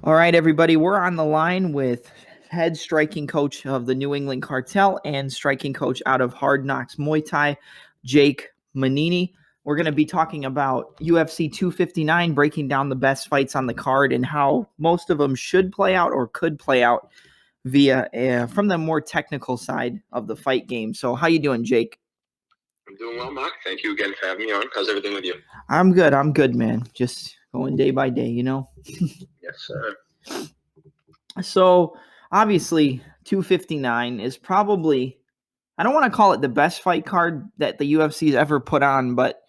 All right, everybody, we're on the line with head striking coach of the New England Cartel and striking coach out of Hard Knocks Muay Thai, Jake Mainini. We're going to be talking about UFC 259, breaking down the best fights on the card and how most of them should play out or could play out via from the more technical side of the fight game. So how you doing, Jake? I'm doing well, Mark. Thank you again for having me on. How's everything with you? I'm good, man. Just going day by day, you know? Yes, sir. So obviously 259 is probably, I don't want to call it the best fight card that the UFC has ever put on, but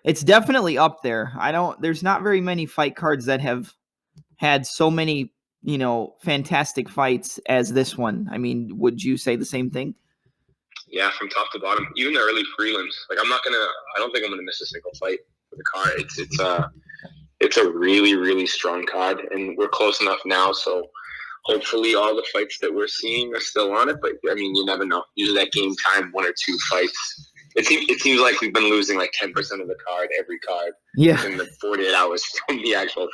it's definitely up there. There's not very many fight cards that have had so many, fantastic fights as this one. I mean, would you say the same thing? Yeah, from top to bottom, even the early prelims. Like, I don't think I'm gonna miss a single fight for the card. It's a really, really strong card, and we're close enough now, so hopefully all the fights that we're seeing are still on it. But I mean, you never know. Usually that game time, one or two fights. It seems like we've been losing like 10% of the card every card. Yeah. In the 48 hours from the actual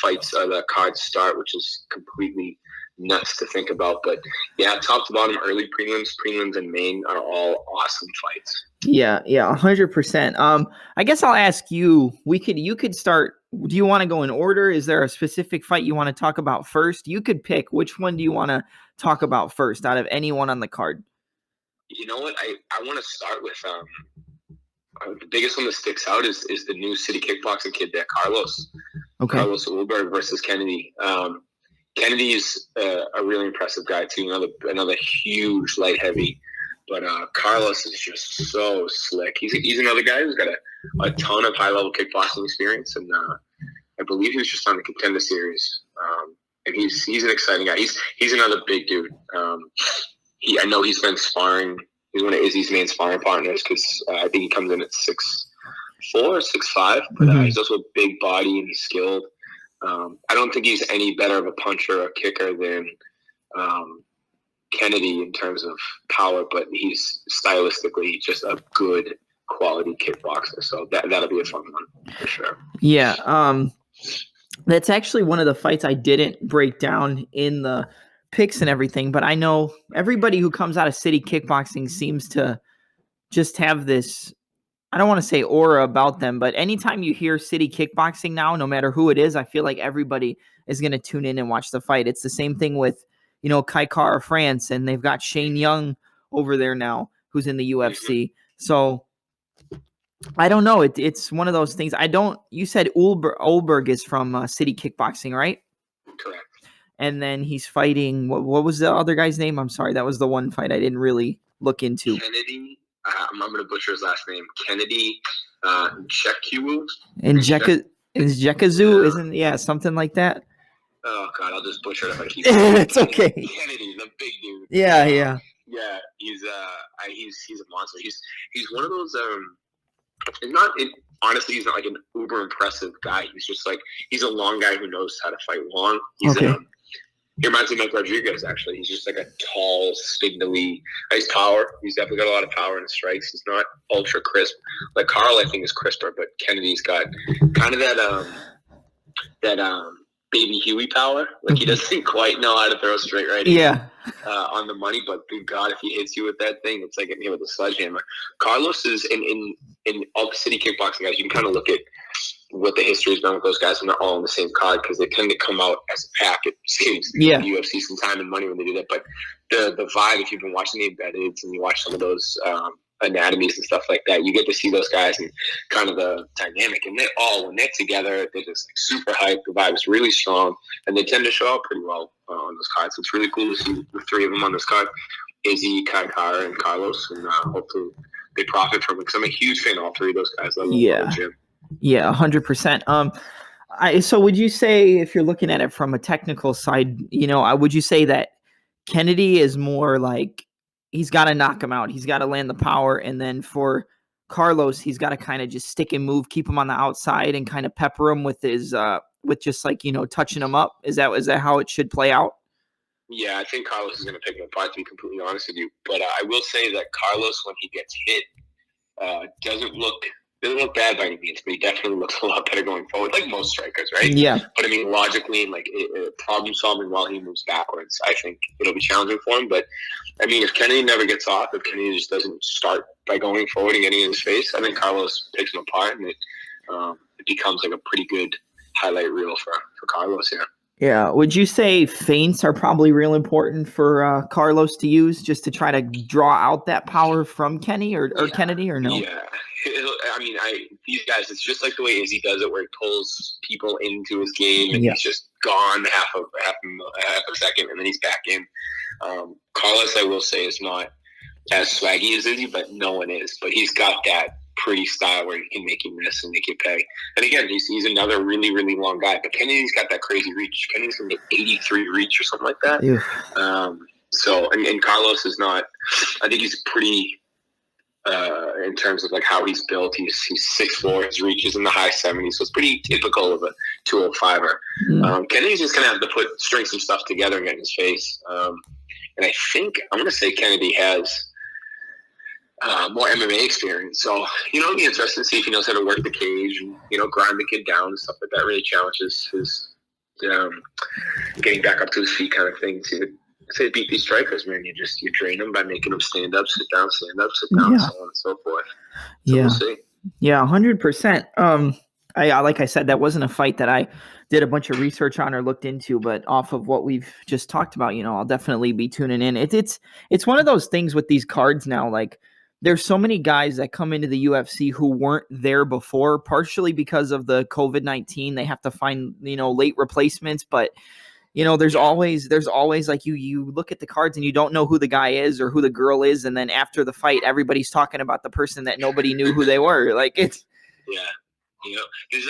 fights, the cards start, which is completely nuts to think about. But yeah, top to bottom, early prelims and main are all awesome fights. Yeah, 100%. I guess I'll ask you. You could start. Do you want to go in order? Is there a specific fight you want to talk about first? You could pick. Which one do you want to talk about first out of anyone on the card? You know what? I want to start with the biggest one that sticks out is the new city kickboxing kid there, Carlos. Okay. Carlos Ulberg versus Kennedy. Kennedy's a really impressive guy too. Another huge light heavy. But Carlos is just so slick. He's another guy who's got a ton of high-level kickboxing experience, and I believe he was just on the Contender Series. And he's an exciting guy. He's another big dude. I know he's been sparring. He's one of Izzy's main sparring partners because I think he comes in at 6'4" or 6'5", but he's also a big body and he's skilled. I don't think he's any better of a puncher or kicker than Kennedy in terms of power, but he's stylistically just a good quality kickboxer. So that'll be a fun one for sure. Yeah. That's actually one of the fights I didn't break down in the picks and everything, but I know everybody who comes out of city kickboxing seems to just have this, I don't want to say aura about them, but anytime you hear city kickboxing now, no matter who it is, I feel like everybody is going to tune in and watch the fight. It's the same thing with, Kattar, France, and they've got Shane Young over there now, who's in the UFC. So I don't know. It's one of those things. You said Ulberg is from city kickboxing, right? Correct. And then he's fighting. What was the other guy's name? I'm sorry, that was the one fight I didn't really look into. Kennedy. I'm going to butcher his last name. Kennedy Nzechukwu. Nzechukwu, isn't something like that. Oh God, I'll just butcher it if I keep. It's okay. Kennedy, the big dude. Yeah. Yeah, he's a monster. He's one of those honestly, he's not like an uber impressive guy. He's just like he's a long guy who knows how to fight long. He's he reminds me of Mike Rodriguez, actually. He's just like a tall, signally, nice power. He's definitely got a lot of power in his strikes. He's not ultra crisp. Like Carl, I think, is crisper, but Kennedy's got kind of that baby Huey power. Like he doesn't quite know how to throw straight right on the money, but good God, if he hits you with that thing, it's like hitting you with a sledgehammer. Carlos is in all the city kickboxing guys. You can kind of look at what the history has been with those guys when they're all on the same card because they tend to come out as a pack. It seems the UFC some time and money when they do that. But the vibe, if you've been watching the embeddeds and you watch some of those anatomies and stuff like that, you get to see those guys and kind of the dynamic. And when they're together, they're just like super hyped. The vibe is really strong, and they tend to show up pretty well on those cards. So it's really cool to see the three of them on this card: Izzy, Kattar, and Carlos, and hopefully they profit from it. Because I'm a huge fan of all three of those guys. Yeah, 100%. So would you say, if you're looking at it from a technical side, would you say that Kennedy is more like he's got to knock him out, he's got to land the power, and then for Carlos, he's got to kind of just stick and move, keep him on the outside, and kind of pepper him with his with just like touching him up? Is that how it should play out? Yeah, I think Carlos is going to pick him apart, to be completely honest with you. But I will say that Carlos, when he gets hit, doesn't look doesn't look bad by any means, but he definitely looks a lot better going forward, like most strikers, right? Yeah. But I mean, logically, and like problem solving while he moves backwards, I think it'll be challenging for him. But I mean, if Kennedy never gets off, if Kennedy just doesn't start by going forward and getting in his face, I think Carlos picks him apart, and it becomes like a pretty good highlight reel for Carlos. Yeah. Yeah. Would you say feints are probably real important for Carlos to use just to try to draw out that power from Kenny or Kennedy, or no? Yeah. I mean, these guys, it's just like the way Izzy does it, where he pulls people into his game and he's just gone half a second, and then he's back in. Carlos, I will say, is not as swaggy as Izzy, but no one is. But he's got that pretty style where he can make you miss and make you pay. And again, he's another really, really long guy. But Kennedy's got that crazy reach. Kennedy's going to get 83 reach or something like that. Yeah. So, and Carlos is not. I think he's pretty. In terms of like how he's built, he's 6'4", his reach is in the high 70s, so it's pretty typical of a 205er. Kennedy's just gonna have to string some stuff together and get in his face. And I think I'm gonna say Kennedy has more MMA experience, so it'll be interesting to see if he knows how to work the cage and grind the kid down and stuff like that. Really challenges his getting back up to his feet kind of thing. Say beat these strikers, man. You drain them by making them stand up, sit down, stand up, sit down, so on and so forth. So we'll see. Yeah, 100%. Like I said, that wasn't a fight that I did a bunch of research on or looked into, but off of what we've just talked about, I'll definitely be tuning in. It's one of those things with these cards now. Like, there's so many guys that come into the UFC who weren't there before, partially because of the COVID-19. They have to find late replacements, but there's always like you look at the cards and you don't know who the guy is or who the girl is, and then after the fight, everybody's talking about the person that nobody knew who they were. Like, it's there's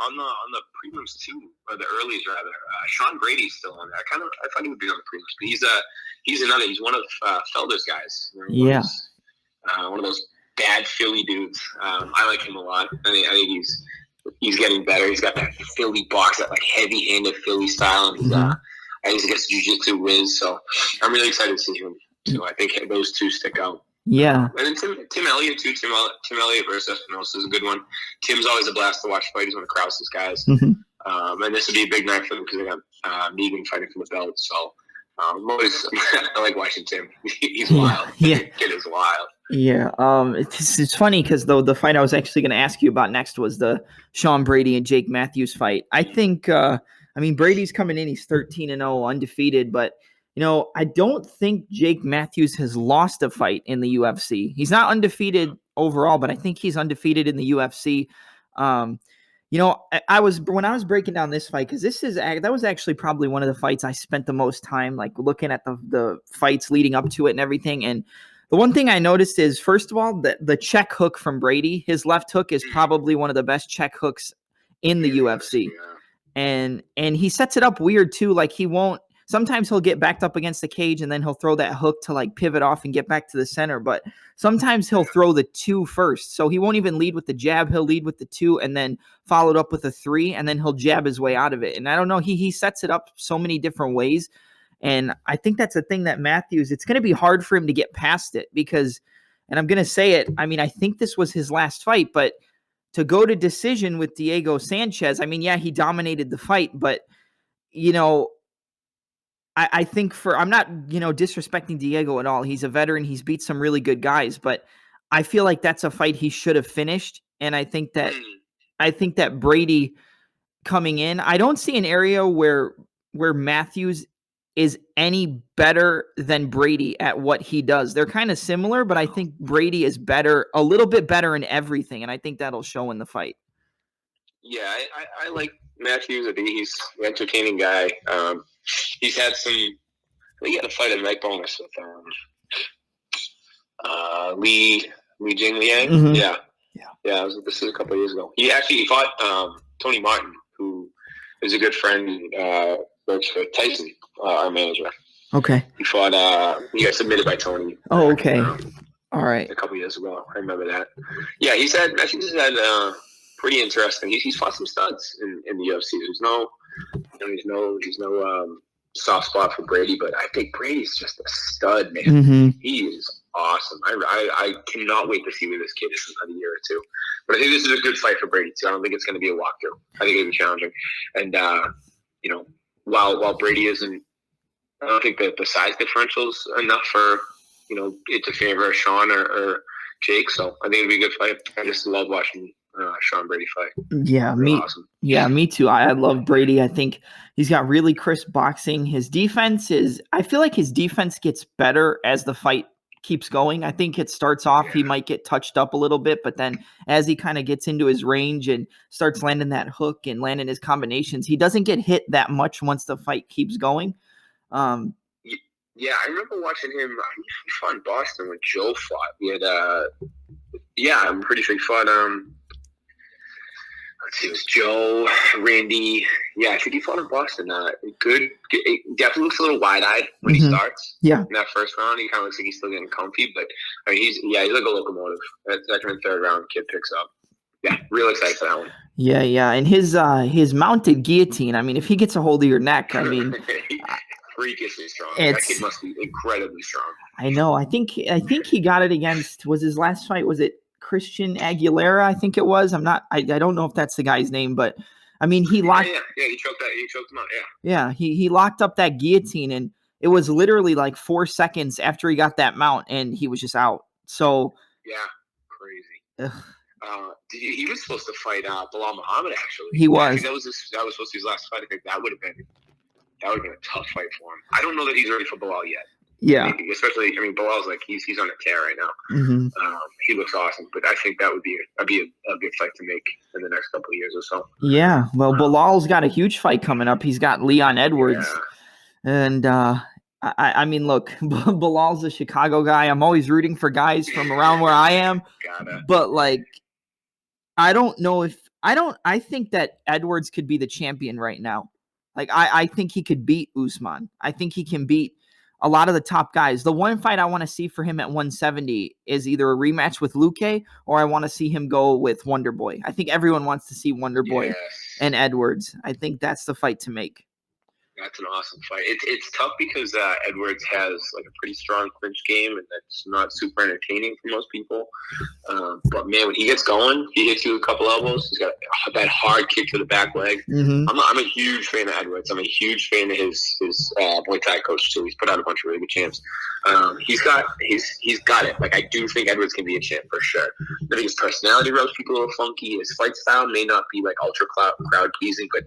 on the prelims too, or the earlies rather. Shawn Brady's still on there. I thought he would be on the prelims, but he's one of Felder's guys. One of those bad Philly dudes. I like him a lot. I think he's getting better. He's got that Philly box, that like heavy-handed Philly style, and I think he gets jiu-jitsu whiz. So I'm really excited to see him. So I think those two stick out. Yeah. And then Tim Elliott too. Tim Elliott versus Espinosa is a good one. Tim's always a blast to watch fight. He's one of Krause's guys. And this would be a big night for them because they got Megan fighting for the belt. So I like watching Tim. He's wild. The kid is wild. Yeah, it's funny because the fight I was actually going to ask you about next was the Shawn Brady and Jake Matthews fight. I think, Brady's coming in, he's 13-0, undefeated, but I don't think Jake Matthews has lost a fight in the UFC. He's not undefeated overall, but I think he's undefeated in the UFC. When I was breaking down this fight, because that was actually probably one of the fights I spent the most time like looking at the fights leading up to it and everything. And the one thing I noticed is, first of all, the check hook from Brady, his left hook is probably one of the best check hooks in the UFC. And he sets it up weird too. Like, sometimes he'll get backed up against the cage and then he'll throw that hook to like pivot off and get back to the center. But sometimes he'll throw the 2 first. So he won't even lead with the jab. He'll lead with the 2 and then followed up with a 3, and then he'll jab his way out of it. And I don't know, he sets it up so many different ways. And I think that's the thing that Matthews, it's going to be hard for him to get past it because, and I'm going to say it, I think this was his last fight, but to go to decision with Diego Sanchez, he dominated the fight, but, I think I'm not, disrespecting Diego at all. He's a veteran. He's beat some really good guys, but I feel like that's a fight he should have finished. And I think that Brady coming in, I don't see an area where Matthews is any better than Brady at what he does. They're kind of similar, but I think Brady is better, a little bit better in everything. And I think that'll show in the fight. Yeah, I like Matthews. I think he's an entertaining guy. He's had he had a fight at Night Bonus with Li Jingliang. Yeah. This is a couple of years ago. He fought Tony Martin, who is a good friend, works for Tyson, our manager. Okay. He fought. He got submitted by Tony. Oh, okay. All right. A couple of years ago, I remember that. Yeah, Matthews has had pretty interesting. He's fought some studs in the UFC. There's no soft spot for Brady, but I think Brady's just a stud, man. He is awesome. I cannot wait to see where this kid is in another year or two. But I think this is a good fight for Brady too. I don't think it's going to be a walkthrough. I think it'll be challenging. And while Brady isn't, I don't think that the size differential's enough for it to favor Shawn or Jake. So I think it'll be a good fight. I just love watching Shawn Brady fight. Yeah, awesome. Yeah, me too. I love Brady. I think he's got really crisp boxing. His defense I feel like his defense gets better as the fight keeps going. I think it starts off, he might get touched up a little bit, but then as he kind of gets into his range and starts landing that hook and landing his combinations, he doesn't get hit that much once the fight keeps going. Yeah, I remember watching him. He fought in Boston when Joe fought. He had, I'm pretty sure he fought. Let's see, it was Joe, Randy. Yeah, I think he fought in Boston. Good. It definitely looks a little wide-eyed when he starts. Yeah. In that first round, he kind of looks like he's still getting comfy, but I mean, he's like a locomotive. That second and third round, kid picks up. Yeah, real excited for that one. Yeah, and his mounted guillotine. I mean, if he gets a hold of your neck, I mean, freakishly strong. That kid must be incredibly strong. I know. I think he got it against. Was his last fight? Was it Christian Aguilera? I think it was. I don't know if that's the guy's name, but I mean, he locked. Yeah, he choked him out. Yeah, he locked up that guillotine, and it was literally like 4 seconds after he got that mount, and he was just out. So yeah, crazy. He was supposed to fight Bilal Muhammad, actually. He was. I think that was supposed to be his last fight. I think that would have been a tough fight for him. I don't know that he's ready for Bilal yet. Yeah. Especially, I mean, Bilal's like he's on a tear right now. Mm-hmm. He looks awesome, but I think that would be a good fight to make in the next couple of years or so. Yeah. Well, Bilal's got a huge fight coming up. He's got Leon Edwards, and I mean, look, Bilal's a Chicago guy. I'm always rooting for guys from around where I am, but like, I don't know I think that Edwards could be the champion right now. Like, I think he could beat Usman. I think he can beat a lot of the top guys. The one fight I want to see for him at 170 is either a rematch with Luque or I want to see him go with Wonderboy. I think everyone wants to see Wonderboy and Edwards. I think that's the fight to make. That's an awesome fight. It's tough because Edwards has like a pretty strong clinch game, and that's not super entertaining for most people. But man, when he gets going, he hits you with a couple elbows. He's got that hard kick to the back leg. Mm-hmm. I'm a huge fan of Edwards. I'm a huge fan of his Muay Thai coach too. He's put out a bunch of really good champs. He's got it. Like, I do think Edwards can be a champ for sure. I think his personality rubs people a little funky. His fight style may not be like ultra crowd pleasing, but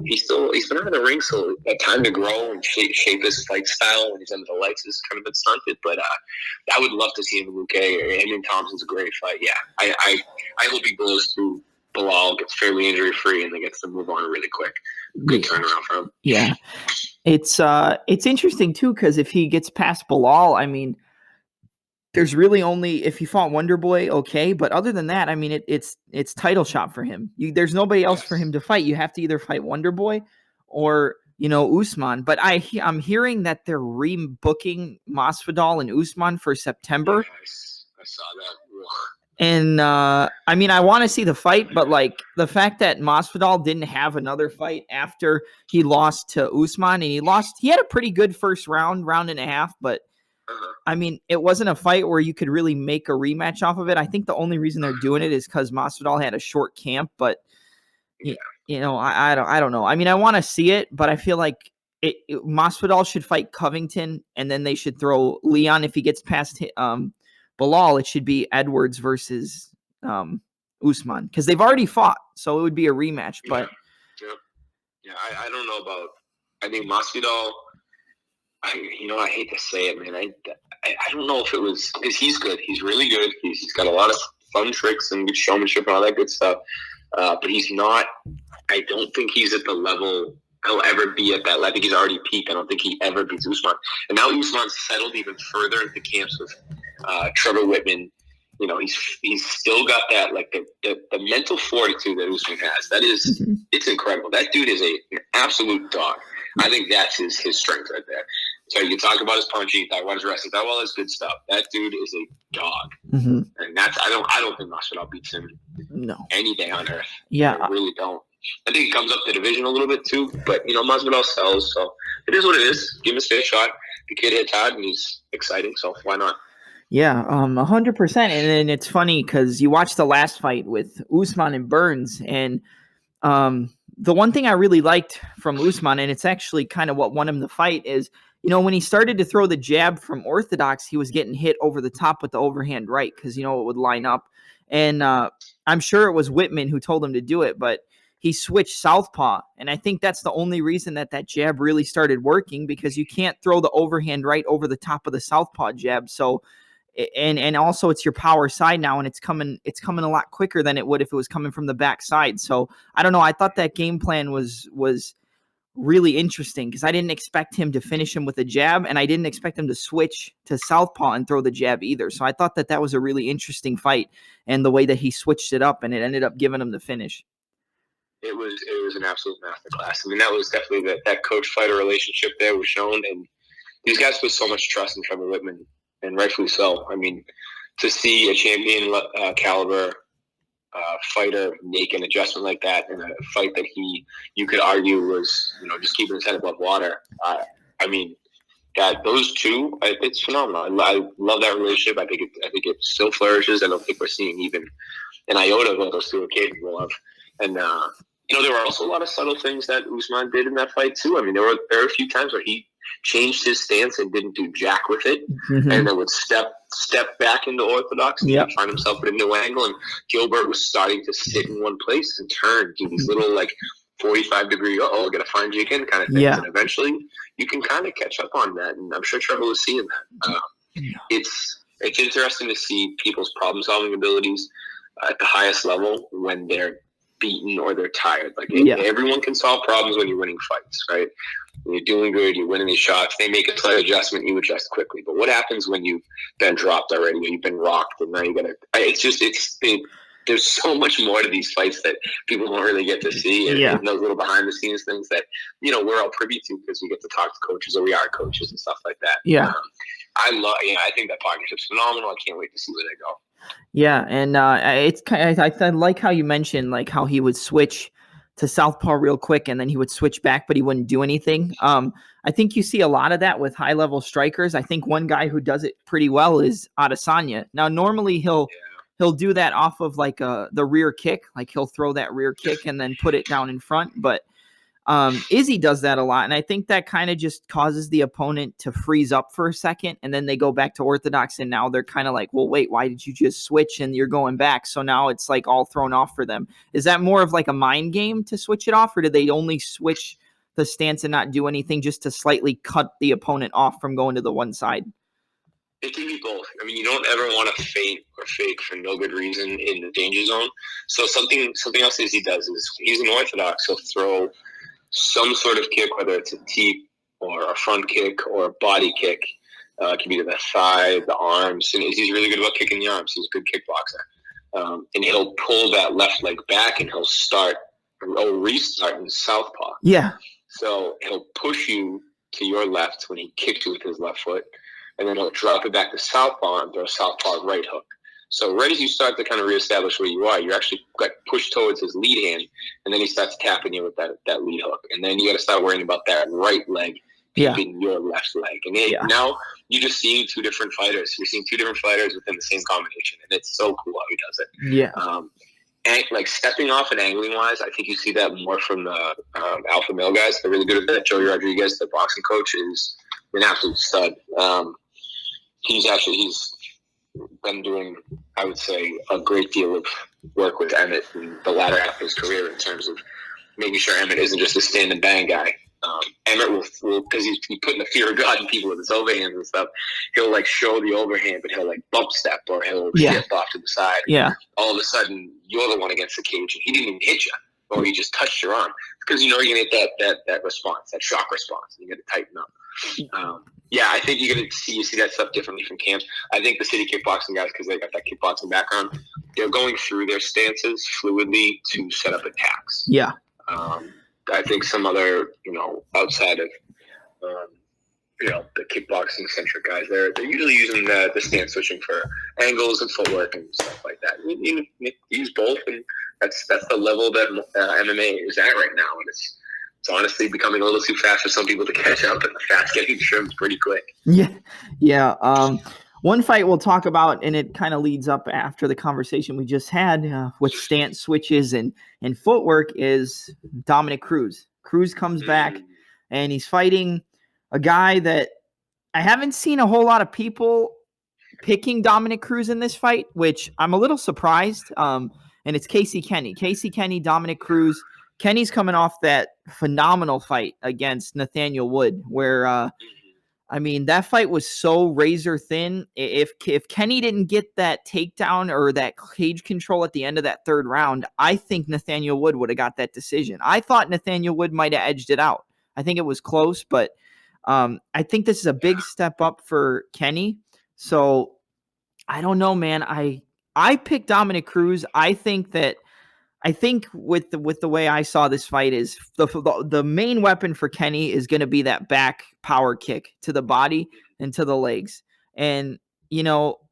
he's been out of the ring. So that time to grow and shape his fight style when he's under the lights has kind of been stunted. But I would love to see him in Luque or him and Thompson's a great fight. Yeah, I hope he blows through Bilal, gets fairly injury free, and then gets to move on really quick. Good turnaround for him. Yeah, it's interesting too because if he gets past Bilal, I mean, there's really only if he fought Wonderboy, okay. But other than that, I mean, it's title shot for him. There's nobody else for him to fight. You have to either fight Wonderboy or Usman, but I'm hearing that they're rebooking Masvidal and Usman for September. Yes, I saw that. And I mean, I want to see the fight, but like the fact that Masvidal didn't have another fight after he lost to Usman, and he had a pretty good first round and a half, but I mean, it wasn't a fight where you could really make a rematch off of it. I think the only reason they're doing it is because Masvidal had a short camp, but. I don't know. I mean, I want to see it, but I feel like Masvidal should fight Covington, and then they should throw Leon if he gets past Bilal. It should be Edwards versus Usman because they've already fought, so it would be a rematch. But I don't know about. I think Masvidal. I hate to say it, man. I don't know if it was because he's good. He's really good. He's got a lot of fun tricks and good showmanship and all that good stuff. But he's not. I don't think he's at the level he'll ever be at that level. I think he's already peaked. I don't think he ever beats Usman. And now Usman's settled even further into camps with Trevor Whitman. He's still got that like the mental fortitude that Usman has. That is, it's incredible. That dude is an absolute dog. I think that's his strength right there. So you can talk about his punching, talk about his wrestling, talk about his good stuff. That dude is a dog, and that's I don't think Masvidal beats him any day on earth. Yeah, I really don't. I think he comes up the division a little bit too, but Masvidal sells, so it is what it is. Give him a fair shot. The kid hits hard and he's exciting, so why not? Yeah, 100%. And then it's funny because you watch the last fight with Usman and Burns, and the one thing I really liked from Usman, and it's actually kind of what won him the fight, is, when he started to throw the jab from orthodox, he was getting hit over the top with the overhand right because, it would line up. And I'm sure it was Whitman who told him to do it, but he switched southpaw. And I think that's the only reason that jab really started working, because you can't throw the overhand right over the top of the southpaw jab. So, and also it's your power side now, and it's coming a lot quicker than it would if it was coming from the back side. So I don't know. I thought that game plan was really interesting because I didn't expect him to finish him with a jab, and I didn't expect him to switch to southpaw and throw the jab either. So I thought that was a really interesting fight, and the way that he switched it up, and it ended up giving him the finish. It was an absolute masterclass. I mean, that was definitely that coach-fighter relationship there was shown, and these guys put so much trust in Trevor Whitman, and rightfully so. I mean, to see a champion caliber fighter make an adjustment like that in a fight that you could argue was, just keeping his head above water. I mean, those two, it's phenomenal. I love that relationship. I think it still flourishes. I don't think we're seeing even an iota of what those two are capable of. And there were also a lot of subtle things that Usman did in that fight too. I mean, there were a few times where he changed his stance and didn't do jack with it, and then would step back into orthodox and find himself at a new angle. And Gilbert was starting to sit in one place and turn, do these little 45-degree, I gotta find you again kind of things. Yeah. And eventually you can kind of catch up on that. And I'm sure Trevor was seeing that. It's interesting to see people's problem-solving abilities at the highest level when they're beaten or they're tired. Everyone can solve problems when you're winning fights, right? When you're doing good, you're winning these shots, they make a slight adjustment, you adjust quickly. But what happens when you've been dropped already, when you've been rocked, and now you gotta, there's so much more to these fights that people don't really get to see, and those little behind the scenes things that, we're all privy to because we get to talk to coaches, or we are coaches and stuff like that. I think that partnership's phenomenal. I can't wait to see where they go. Yeah, and it's kind of, I like how you mentioned how he would switch to southpaw real quick, and then he would switch back, but he wouldn't do anything. I think you see a lot of that with high-level strikers. I think one guy who does it pretty well is Adesanya. Now, normally he'll do that off of the rear kick, he'll throw that rear kick and then put it down in front, but Izzy does that a lot, and I think that kind of just causes the opponent to freeze up for a second, and then they go back to orthodox, and now they're kind of like, well, wait, why did you just switch and you're going back? So now it's all thrown off for them. Is that more of a mind game to switch it off, or do they only switch the stance and not do anything just to slightly cut the opponent off from going to the one side? It can be both. I mean, you don't ever want to feint or fake for no good reason in the danger zone. So something else Izzy does is, he's an orthodox, he'll throw some sort of kick, whether it's a teep or a front kick or a body kick. It can be to the thigh, the arms. And he's really good about kicking the arms. He's a good kickboxer. And he'll pull that left leg back, and he'll restart in southpaw. Yeah. So he'll push you to your left when he kicks you with his left foot, and then he'll drop it back to southpaw and throw a southpaw right hook. So right as you start to kind of reestablish where you are, you're actually pushed towards his lead hand, and then he starts tapping you with that lead hook. And then you got to start worrying about that right leg keeping your left leg. And now you're just seeing two different fighters. You're seeing two different fighters within the same combination, and it's so cool how he does it. Yeah. And stepping off and angling wise, I think you see that more from the alpha male guys. They're really good at that. Joey Rodriguez, the boxing coach, is an absolute stud. He's been doing, I would say, a great deal of work with Emmett in the latter half of his career in terms of making sure Emmett isn't just a stand and bang guy. Emmett will, because he's putting the fear of God in people with his overhands and stuff, he'll show the overhand, but he'll bump step, or he'll shift off to the side. Yeah. All of a sudden, you're the one against the cage, and he didn't even hit you, or he just touched your arm, because you're going to get that response, that shock response, and you got to tighten up. I think you see that stuff differently from camps. I think the city kickboxing guys, because they got that kickboxing background, they're going through their stances fluidly to set up attacks. Yeah. I think some other, outside of, the kickboxing centric guys, they're usually using the stance switching for angles and footwork and stuff like that. You use both, and that's the level that MMA is at right now, and it's honestly becoming a little too fast for some people to catch up, and the fat's getting trimmed pretty quick. Yeah. One fight we'll talk about, and it kind of leads up after the conversation we just had with stance switches and footwork, is Dominick Cruz. Cruz comes back, and he's fighting a guy that I haven't seen a whole lot of people picking Dominick Cruz in this fight, which I'm a little surprised. And it's Casey Kenny. Casey Kenny, Dominick Cruz. Kenny's coming off that phenomenal fight against Nathaniel Wood, where that fight was so razor thin. If Kenny didn't get that takedown or that cage control at the end of that third round, I think Nathaniel Wood would have got that decision. I thought Nathaniel Wood might have edged it out. I think it was close, but I think this is a big step up for Kenny. So I don't know, man. I picked Dominick Cruz. I think with the way I saw this fight is the main weapon for Kenny is going to be that back power kick to the body and to the legs. And,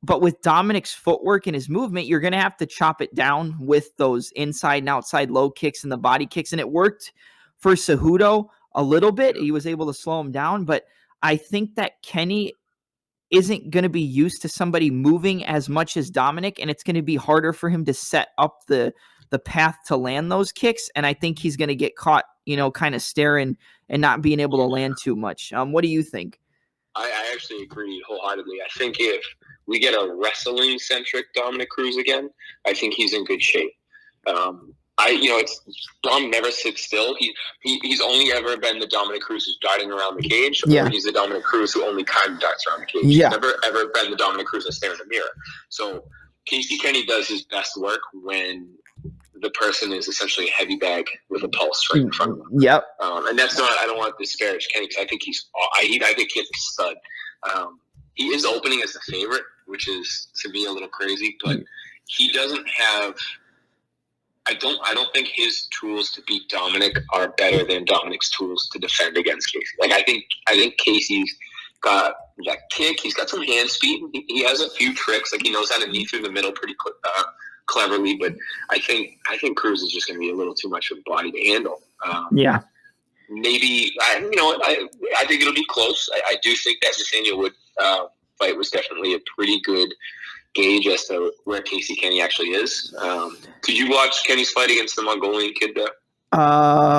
but with Dominick's footwork and his movement, you're going to have to chop it down with those inside and outside low kicks and the body kicks. And it worked for Cejudo a little bit. He was able to slow him down. But I think that Kenny isn't going to be used to somebody moving as much as Dominick, and it's going to be harder for him to set up the path to land those kicks. And I think he's going to get caught, kind of staring and not being able to land too much. What do you think? I actually agree wholeheartedly. I think if we get a wrestling-centric Dominick Cruz again, I think he's in good shape. Dom never sits still. He's only ever been the Dominick Cruz who's darting around the cage. Yeah. Or he's the Dominick Cruz who only kind of darts around the cage. Yeah. He's never ever been the Dominick Cruz that stares in the mirror. So Casey Kenny does his best work when the person is essentially a heavy bag with a pulse right in front of him. Yep. And that's not. I don't want to disparage Kenny because I think I think he's a stud. He is opening as the favorite, which is to me a little crazy, but he doesn't have. I don't think his tools to beat Dominick are better than Dominick's tools to defend against Casey. Like I think Casey's got that kick. He's got some hand speed. He has a few tricks. Like he knows how to knee through the middle pretty cleverly. But I think Cruz is just going to be a little too much of a body to handle. Maybe I think it'll be close. I do think that Nathaniel Wood fight was definitely a pretty good gauge as to where Casey Kenny actually is. Did you watch Kenny's fight against the Mongolian kid there?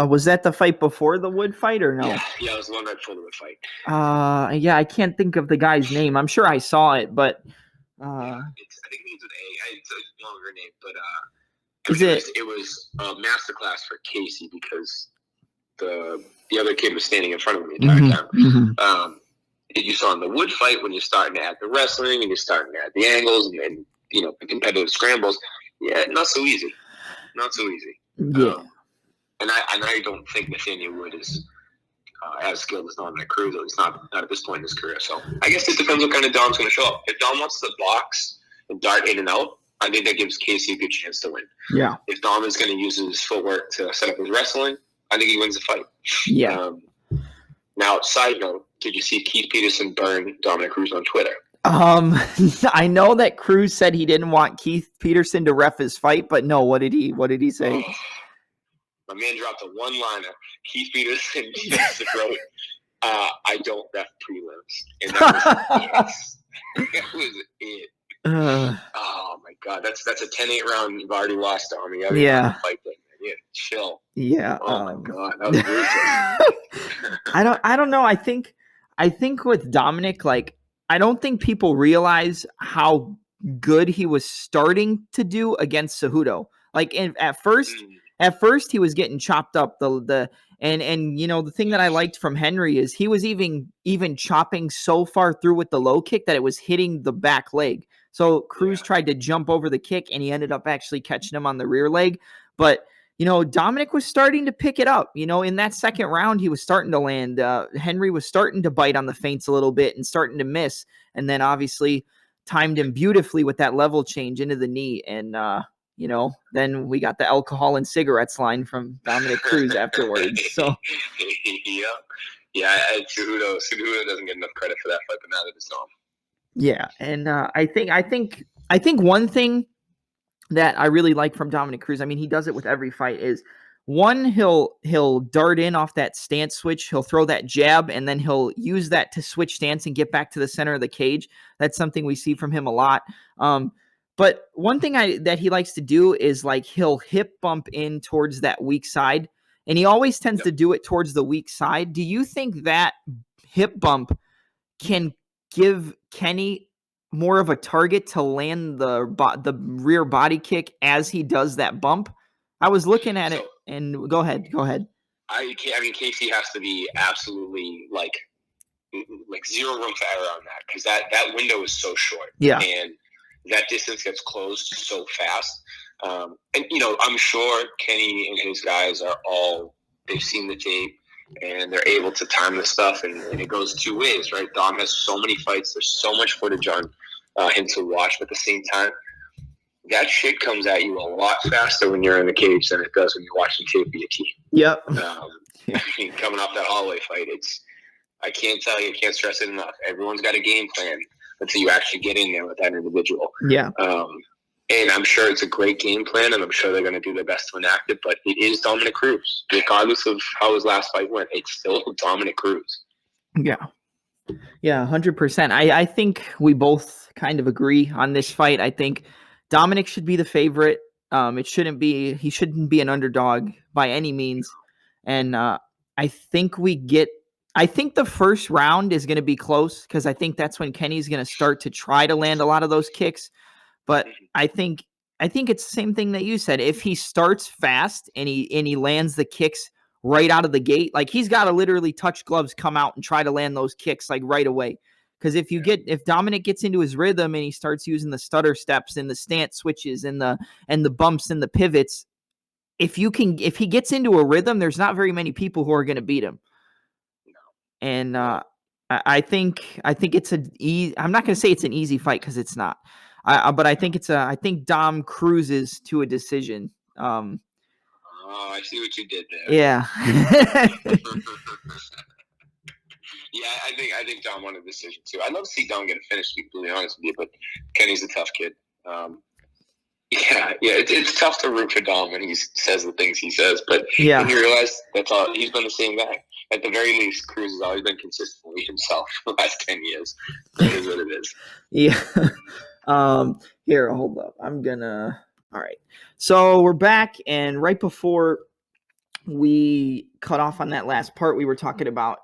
Was that the fight before the Wood fight or no? Yeah, it was the one right before the Wood fight. I can't think of the guy's name. I'm sure I saw it, but I think it begins with A. It's a longer name, but it was a masterclass for Casey because the other kid was standing in front of him the entire time. You saw in the Wood fight when you're starting to add the wrestling and you're starting to add the angles and the competitive scrambles. Yeah, not so easy. Yeah. And I don't think Nathaniel Wood is as skilled as Dominick Cruz, at least not at this point in his career. So I guess it depends what kind of Dom's going to show up. If Dom wants to box and dart in and out, I think that gives Casey a good chance to win. Yeah. If Dom is going to use his footwork to set up his wrestling, I think he wins the fight. Yeah. Now, side note, did you see Keith Peterson burn Dominick Cruz on Twitter? I know that Cruz said he didn't want Keith Peterson to ref his fight, but no, what did he say? My man dropped a one-liner. Keith Peterson just wrote, I don't ref prelims. And that was it. Oh, my God. That's a 10-8 round you've already lost to me. Fight that. Yeah, chill. Yeah. Oh my God, that was brutal. I don't know. I think with Dominick, like, I don't think people realize how good he was starting to do against Cejudo. Like at first he was getting chopped up. The thing that I liked from Henry is he was even chopping so far through with the low kick that it was hitting the back leg. So Cruz tried to jump over the kick and he ended up actually catching him on the rear leg. But Dominick was starting to pick it up. In that second round, he was starting to land. Henry was starting to bite on the feints a little bit and starting to miss. And then obviously timed him beautifully with that level change into the knee. And, then we got the alcohol and cigarettes line from Dominick Cruz afterwards. So, Cejudo doesn't get enough credit for that fight, but now that it's on. Yeah, and I think one thing that I really like from Dominick Cruz, I mean, he does it with every fight, is One, he'll dart in off that stance switch. He'll throw that jab, and then he'll use that to switch stance and get back to the center of the cage. That's something we see from him a lot. But one thing that he likes to do is like he'll hip bump in towards that weak side, and he always tends to do it towards the weak side. Do you think that hip bump can give Kenny more of a target to land the rear body kick as he does that bump? I was looking at it, and go ahead. I mean, Casey has to be absolutely like zero room for error on that, because that window is so short. Yeah. And that distance gets closed so fast. And, I'm sure Kenny and his guys they've seen the tape, and they're able to time the stuff, and it goes two ways, right? Dom has so many fights. There's so much footage on him to watch, but at the same time, that shit comes at you a lot faster when you're in the cage than it does when you're watching tape via TV. Yep. I mean, coming off that hallway fight, I can't tell you, I can't stress it enough. Everyone's got a game plan until you actually get in there with that individual. Yeah. And I'm sure it's a great game plan, and I'm sure they're going to do their best to enact it, but it is Dominick Cruz. Regardless of how his last fight went, it's still Dominick Cruz. Yeah. Yeah, 100%. I think we both kind of agree on this fight. I think Dominick should be the favorite. He shouldn't be an underdog by any means. And I think the first round is going to be close, because I think that's when Kenny's going to start to try to land a lot of those kicks. But I think it's the same thing that you said. If he starts fast and he lands the kicks right out of the gate, like he's got to literally touch gloves, come out and try to land those kicks like right away. Because if Dominick gets into his rhythm and he starts using the stutter steps and the stance switches and the bumps and the pivots, if he gets into a rhythm, there's not very many people who are going to beat him. And I think it's I'm not going to say it's an easy fight, because it's not. But I think Dom cruises to a decision. I see what you did there. Yeah. Yeah, I think Dom won a decision too. I'd love to see Dom get a finish, to be completely honest with you, but Kenny's a tough kid. It's tough to root for Dom when he says the things he says, but when you realize that's all, he's been the same guy. At the very least, Cruz has always been consistently himself for the last 10 years. It is what it is. Yeah. Here, hold up. All right. So we're back, and right before we cut off on that last part, we were talking about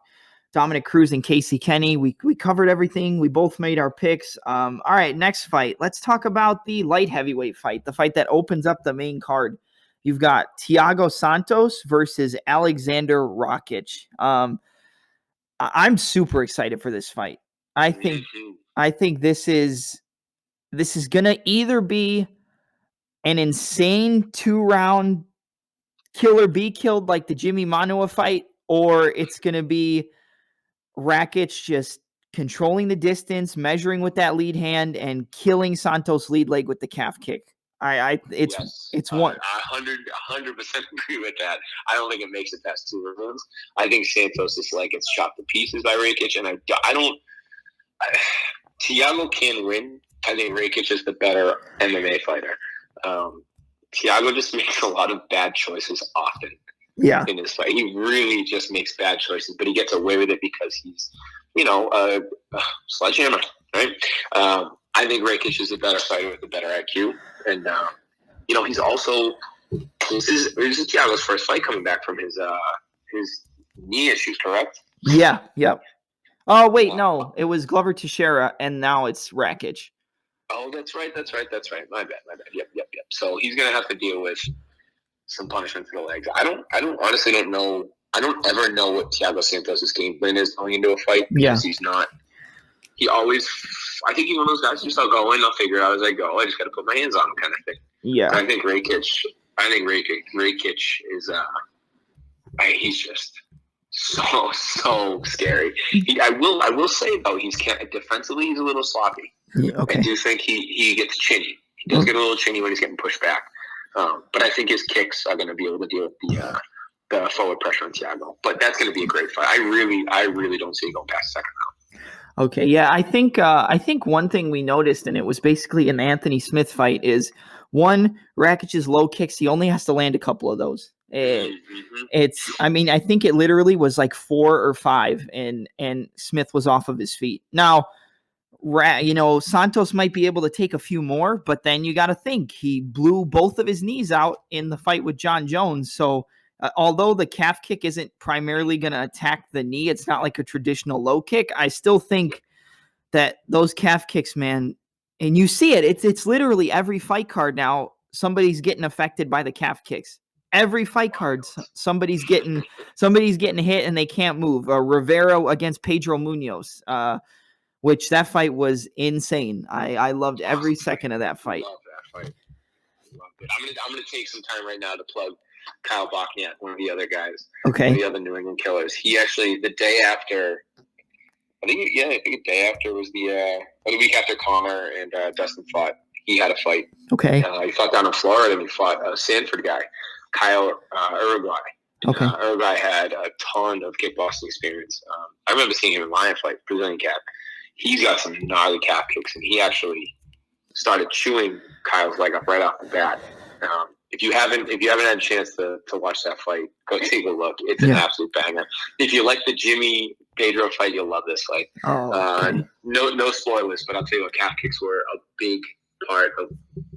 Dominick Cruz and Casey Kenny. We covered everything. We both made our picks. All right, next fight. Let's talk about the light heavyweight fight, the fight that opens up the main card. You've got Thiago Santos versus Alexander Rockach. I'm super excited for this fight. I think this is gonna either be an insane 2-round kill or be killed like the Jimmy Manuwa fight, or it's gonna be Rockach just controlling the distance, measuring with that lead hand, and killing Santos' lead leg with the calf kick. It's one. I 100% agree with that. I don't think it makes it past 2 rounds. I think Santos' leg gets chopped to pieces by Rockach, and I don't. Thiago can win. I think Rockach is the better MMA fighter. Thiago just makes a lot of bad choices often. Yeah. In this fight, he really just makes bad choices, but he gets away with it because he's, a sledgehammer, right? I think Rockach is a better fighter with a better IQ, and he's also this is Thiago's first fight coming back from his knee issues, correct? Yeah. Yep. Oh wait, no, it was Glover Teixeira, and now it's Rockach. Oh, that's right. My bad. Yep. So he's gonna have to deal with some punishment to the legs. I honestly don't know. I don't ever know what Thiago Santos' game plan is going into a fight, because he's not. I think he's one of those guys just I'll go in, I'll figure it out as I go. I just got to put my hands on him, kind of thing. Yeah. I think Rockach is he's just so scary. I will say though, defensively he's a little sloppy. Yeah, okay. I do think he gets chinny. He does get a little chinny when he's getting pushed back. But I think his kicks are going to be able to deal with the forward pressure on Thiago. But that's going to be a great fight. I really don't see it going past the second round. Okay, yeah, I think one thing we noticed, and it was basically in the Anthony Smith fight, is one, Rockach's low kicks, he only has to land a couple of those. I mean, I think it literally was like 4 or 5, and Smith was off of his feet. Now, Santos might be able to take a few more, but then you got to think he blew both of his knees out in the fight with John Jones. So although the calf kick isn't primarily going to attack the knee, it's not like a traditional low kick. I still think that those calf kicks, man, and you see it, it's literally every fight card now. Somebody's getting affected by the calf kicks. Every fight card, somebody's getting hit and they can't move. Rivera against Pedro Munoz, which that fight was insane. I loved every second of that fight. Love that fight. Loved it. I'm gonna take some time right now to plug Kyle Bochniak, one of the other guys. Okay. One of the other New England killers. He actually, the day after, I think the day after was the week after Connor and Dustin fought. He had a fight. Okay. He fought down in Florida, and he fought a Sanford guy, Kyle Uruguay. Okay. Uruguay had a ton of kickboxing experience. I remember seeing him in Lion Fight, Brazilian cat. He's got some gnarly calf kicks, and he actually started chewing Kyle's leg up right off the bat. If you haven't had a chance to watch that fight, go take a look. It's an absolute banger. If you like the Jimmy Pedro fight, you'll love this fight. Okay. No spoilers, but I'll tell you what, calf kicks were a big part of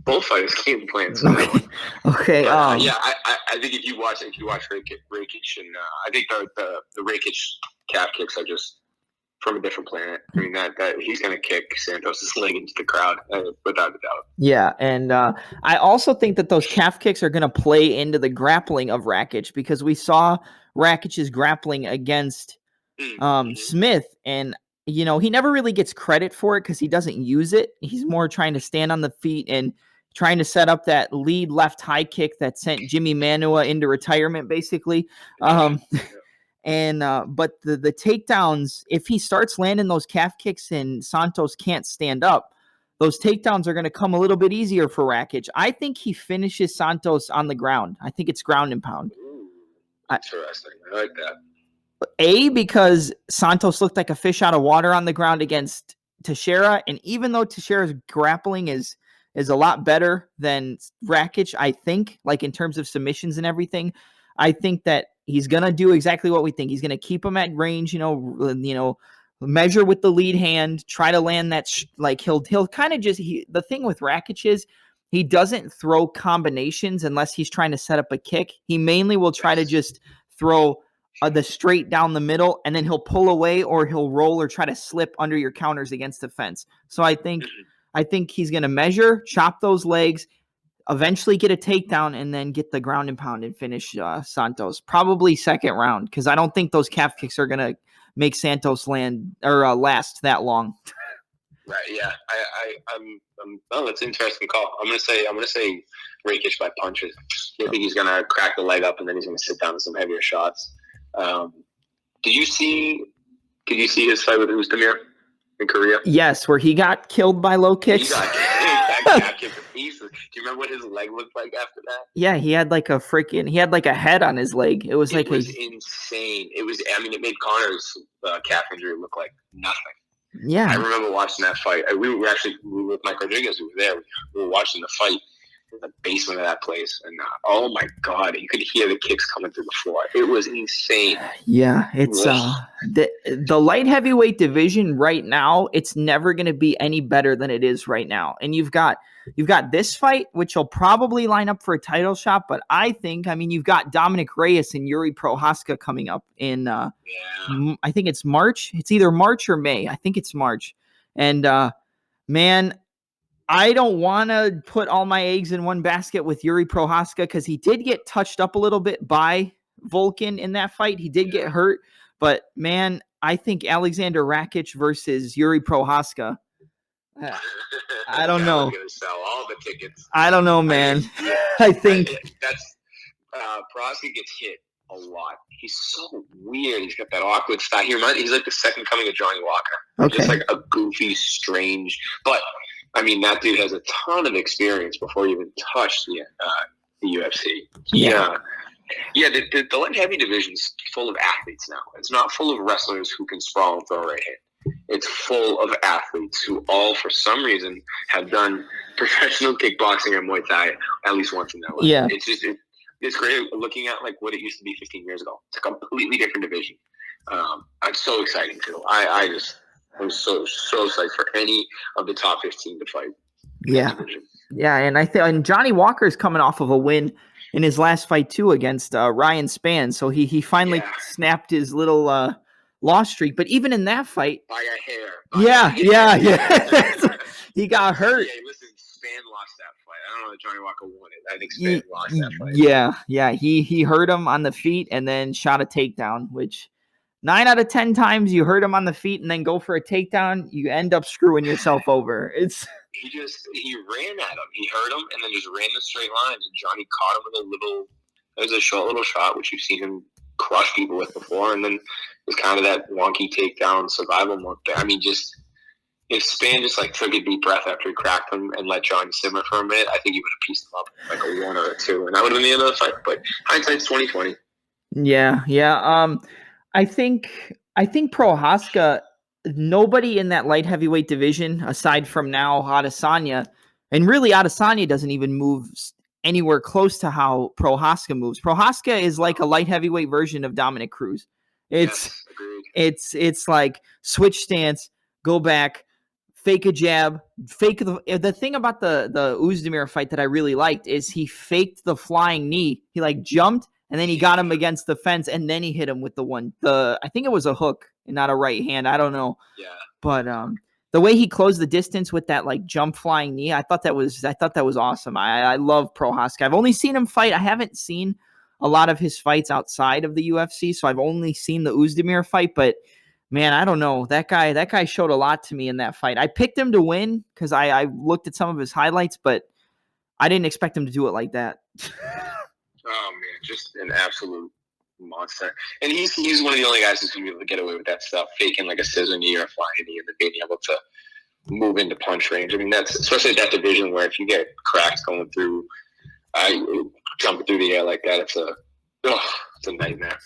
both fighters' game plans. Okay. I think if you watch Rockach, and I think the Rockach calf kicks are just from a different planet. I mean, that he's going to kick Santos' leg into the crowd, without a doubt. Yeah, and I also think that those calf kicks are going to play into the grappling of Rockach, because we saw Rockach's grappling against Smith, and he never really gets credit for it because he doesn't use it. He's more trying to stand on the feet and trying to set up that lead left high kick that sent Jimmy Manua into retirement, basically. But the takedowns, if he starts landing those calf kicks and Santos can't stand up, those takedowns are going to come a little bit easier for Rockach. I think he finishes Santos on the ground. I think it's ground and pound. Ooh, interesting. I like that. Because Santos looked like a fish out of water on the ground against Teixeira, and even though Teixeira's grappling is a lot better than Rockach, I think, like in terms of submissions and everything, I think that he's going to do exactly what we think. He's going to keep him at range, measure with the lead hand, try to land that, he'll kind of just, the thing with Rockach is he doesn't throw combinations unless he's trying to set up a kick. He mainly will try to just throw the straight down the middle, and then he'll pull away or he'll roll or try to slip under your counters against the fence. So I think he's going to measure, chop those legs, eventually get a takedown, and then get the ground and pound and finish Santos. Probably second round, because I don't think those calf kicks are going to make Santos land or last that long. Right. Yeah. That's an interesting call. I'm gonna say Rockach by punches. I think he's gonna crack the leg up, and then he's gonna sit down with some heavier shots. Did you see his fight with Uzdemir in Korea? Yes, where he got killed by low kicks. He got kicked to pieces. Do you remember what his leg looked like after that? Yeah, he had like a head on his leg. It was insane. It made Connor's calf injury look like nothing. Yeah. I remember watching that fight. We were with Mike Rodriguez. We were there. We were watching the fight in the basement of that place. And oh my God, you could hear the kicks coming through the floor. It was insane. Yeah, it's the light heavyweight division right now, it's never going to be any better than it is right now. And you've got this fight, which will probably line up for a title shot, but you've got Dominick Reyes and Yuri Prochazka coming up in I think it's March. It's either March or May. I think it's March. And man, I don't want to put all my eggs in one basket with Yuri Prochazka, because he did get touched up a little bit by Volkan in that fight. He did get hurt, but man, I think Alexander Rockach versus Yuri Prochazka. I don't know. We're gonna sell all the tickets. I don't know, man. I think that's Prochazka gets hit a lot. He's so weird. He's got that awkward style. He's like the second coming of Johnny Walker. Okay. Just like a goofy, strange, but that dude has a ton of experience before he even touched the UFC. Yeah. The light heavy division's full of athletes now. It's not full of wrestlers who can sprawl and throw a right hand. It's full of athletes who all, for some reason, have done professional kickboxing or Muay Thai at least once in their life. Yeah. It's just it's great looking at like what it used to be 15 years ago. It's a completely different division. It's so exciting too. I was so excited for any of the top 15 to fight. Yeah, yeah, and Johnny Walker's coming off of a win in his last fight too against Ryan Spann, so he finally snapped his little loss streak. But even in that fight, by a hair. Yeah. He got hurt. Yeah, listen, Spann lost that fight. I don't know if Johnny Walker won it. I think Spann lost that fight. Yeah. He hurt him on the feet and then shot a takedown, which 9 out of 10 times you hurt him on the feet and then go for a takedown, you end up screwing yourself over. He ran at him. He hurt him and then just ran the straight line. And Johnny caught him with a short little shot, which you've seen him crush people with before. And then it was kind of that wonky takedown survival mode there. I mean, if Spann just like took a deep breath after he cracked him and let Johnny simmer for a minute, I think he would have pieced him up like a 1 or a 2, and that would have been the end of the fight. But hindsight's 20/20. Yeah. I think Prohaska, nobody in that light heavyweight division aside from now Adesanya, and really Adesanya doesn't even move anywhere close to how Prohaska moves. Prohaska is like a light heavyweight version of Dominick Cruz. It's like switch stance, go back, fake a jab, the thing about the Oezdemir fight that I really liked is he faked the flying knee. He like jumped and then he got him against the fence and then he hit him with I think it was a hook and not a right hand. I don't know. Yeah. But the way he closed the distance with that like jump flying knee, I thought that was awesome. I love Prohaska. I've only seen him fight. I haven't seen a lot of his fights outside of the UFC, so I've only seen the Oezdemir fight, but man, I don't know. That guy showed a lot to me in that fight. I picked him to win because I looked at some of his highlights, but I didn't expect him to do it like that. Oh man, just an absolute monster. And he's one of the only guys who's gonna be able to get away with that stuff, faking like a scissor knee or a flying knee, and then being able to move into punch range. I mean, that's especially at that division where if you get cracks going through, jumping through the air like that, it's a nightmare.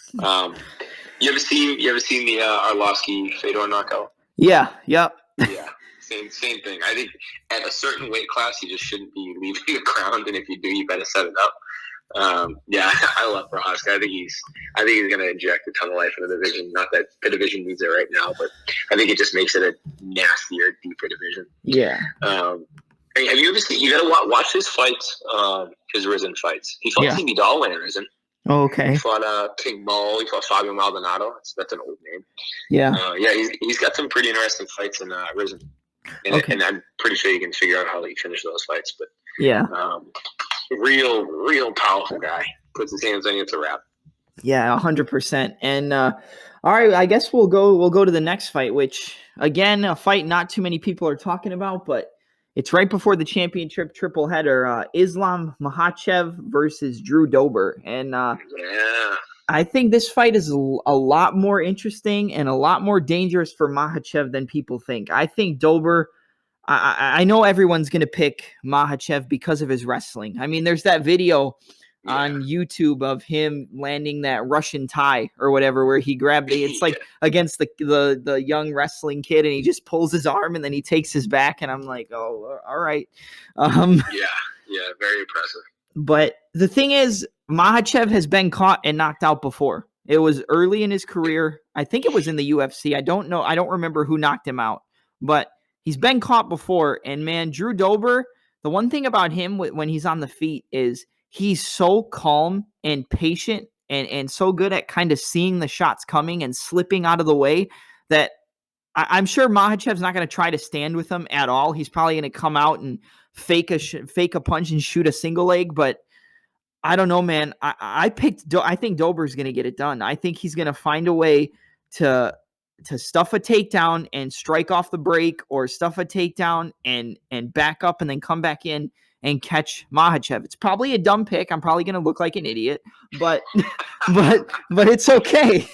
You ever seen the Arlovsky Fedor knockout? Yeah. Yep. Yeah. Same thing. I think at a certain weight class, you just shouldn't be leaving the ground, and if you do, you better set it up. Yeah, I love Prohaska. I think he's going to inject a ton of life in the division. Not that the division needs it right now, but I think it just makes it a nastier, deeper division. Yeah. Have you ever seen? You got to watch his fights, his Risen fights. He fought TV Doll in Risen. Oh, okay. He fought King Mo. He fought Fabio Maldonado. That's an old name. Yeah. He's got some pretty interesting fights in Risen. And I'm pretty sure you can figure out how he finished those fights. But yeah, real powerful guy. Puts his hands on you, it's a wrap. Yeah, 100%. And all right, I guess we'll go to the next fight, which again, a fight not too many people are talking about, but it's right before the championship triple header. Islam Makhachev versus Drew Dober, and I think this fight is a lot more interesting and a lot more dangerous for Makhachev than people think. I think Dober, I know everyone's going to pick Makhachev because of his wrestling. I mean, there's that video on YouTube of him landing that Russian tie or whatever, where he grabbed it's like against the young wrestling kid, and he just pulls his arm and then he takes his back, and I'm like, oh, all right. Yeah, very impressive. But the thing is, Makhachev has been caught and knocked out before. It was early in his career. I think it was in the UFC. I don't know. I don't remember who knocked him out, but he's been caught before. And man, Drew Dober, the one thing about him when he's on the feet is he's so calm and patient and so good at kind of seeing the shots coming and slipping out of the way that I'm sure Makhachev's not going to try to stand with him at all. He's probably going to come out and fake a punch and shoot a single leg, but I don't know, man. I think Dober's going to get it done. I think he's going to find a way to stuff a takedown and strike off the break, or stuff a takedown and back up and then come back in and catch Makhachev. It's probably a dumb pick. I'm probably going to look like an idiot, but it's okay.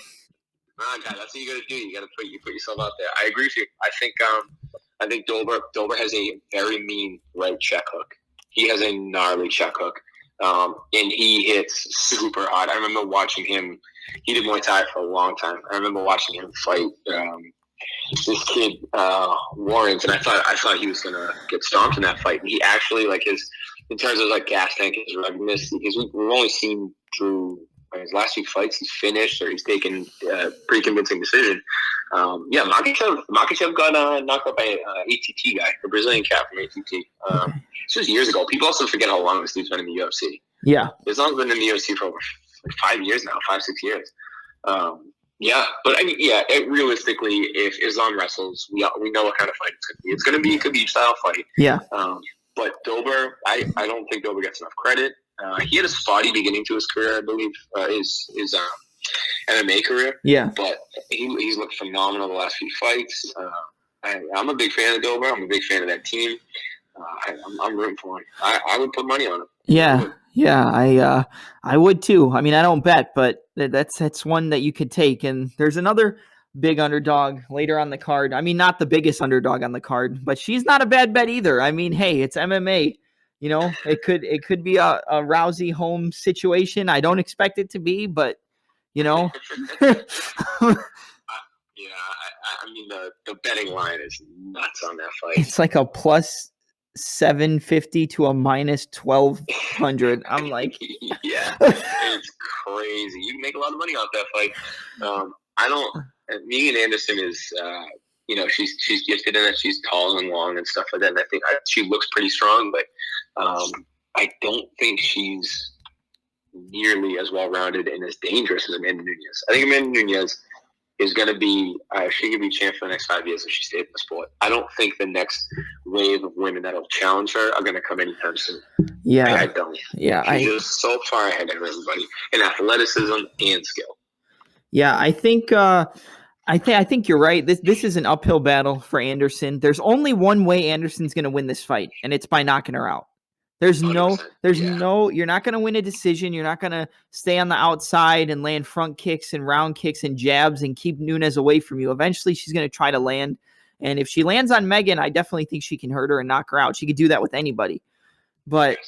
Oh, God, that's what you got to do. You got to put yourself out there. I agree with you. I think Dober has a very mean right check hook. He has a gnarly check hook. And he hits super hard. I remember watching him. He did Muay Thai for a long time. I remember watching him fight this kid Warrens, and I thought he was gonna get stomped in that fight. And he actually, like, his in terms of like gas tank, his ruggedness, because we've only seen through his last few fights, he's finished or he's taken a pretty convincing decision. Makachev got knocked out by an ATT guy, a Brazilian cat from ATT. This was years ago. People also forget how long this dude's been in the UFC. Yeah. Islam's been in the UFC for over 5 years now, 5-6 years. But I mean, realistically, if Islam wrestles, we know what kind of fight it's going to be. It's going to be a Khabib style fight. Yeah. But Dober, I don't think Dober gets enough credit. He had a spotty beginning to his career, I believe, his MMA career. Yeah. But he's looked phenomenal the last few fights. I'm a big fan of Dober. I'm a big fan of that team. I'm rooting for him. I would put money on him. Yeah, I would too. I mean, I don't bet, but that's one that you could take. And there's another big underdog later on the card. I mean, not the biggest underdog on the card, but she's not a bad bet either. I mean, hey, it's MMA. You know, it could be a Rousey home situation. I don't expect it to be, but you know. I mean, the betting line is nuts on that fight. It's like a plus 750 to a minus 1200. I'm like, yeah, it's crazy. You can make a lot of money off that fight. Megan Anderson is, she's gifted in that she's tall and long and stuff like that. And I think she looks pretty strong, but I don't think she's nearly as well rounded and as dangerous as Amanda Nunes. I think Amanda Nunes is going to be, she could be champ for the next 5 years if she stayed in the sport. I don't think the next wave of women that'll challenge her are going to come anytime soon. Yeah. I don't. Yeah. She's just so far ahead of everybody in athleticism and skill. Yeah, I think you're right. This is an uphill battle for Anderson. There's only one way Anderson's going to win this fight, and it's by knocking her out. You're not going to win a decision. You're not going to stay on the outside and land front kicks and round kicks and jabs and keep Nunes away from you. Eventually, she's going to try to land. And if she lands on Megan, I definitely think she can hurt her and knock her out. She could do that with anybody. But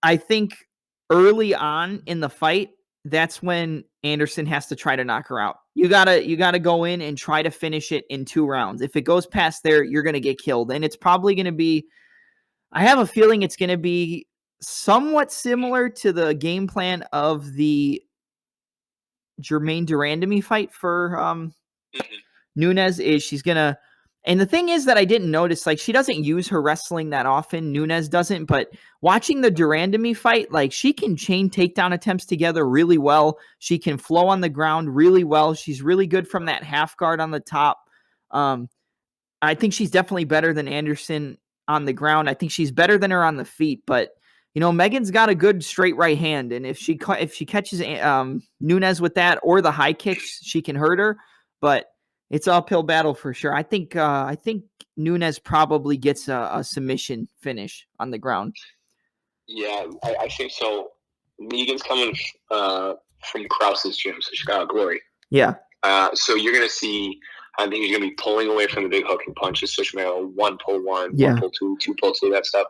I think early on in the fight, that's when Anderson has to try to knock her out. You gotta go in and try to finish it in 2 rounds. If it goes past there, you're going to get killed. And it's probably going to be, I have a feeling it's going to be somewhat similar to the game plan of the Germaine Durandamy fight for Nunes. Is she's going to, and the thing is that I didn't notice, like, she doesn't use her wrestling that often. Nunes doesn't, but watching the Durandamy fight, like, she can chain takedown attempts together really well. She can flow on the ground really well. She's really good from that half guard on the top. I think she's definitely better than Anderson on the ground. I think she's better than her on the feet, but you know, Megan's got a good straight right hand, and if she catches Nunes with that or the high kicks, she can hurt her. But it's an uphill battle for sure. I think Nunes probably gets a submission finish on the ground. Yeah, I think so. Megan's coming from Krause's gym, so Chicago Glory. Yeah. So you're gonna see. I think he's going to be pulling away from the big hooking punches. So she's going to one pull one, one pull two, two pull two, that stuff.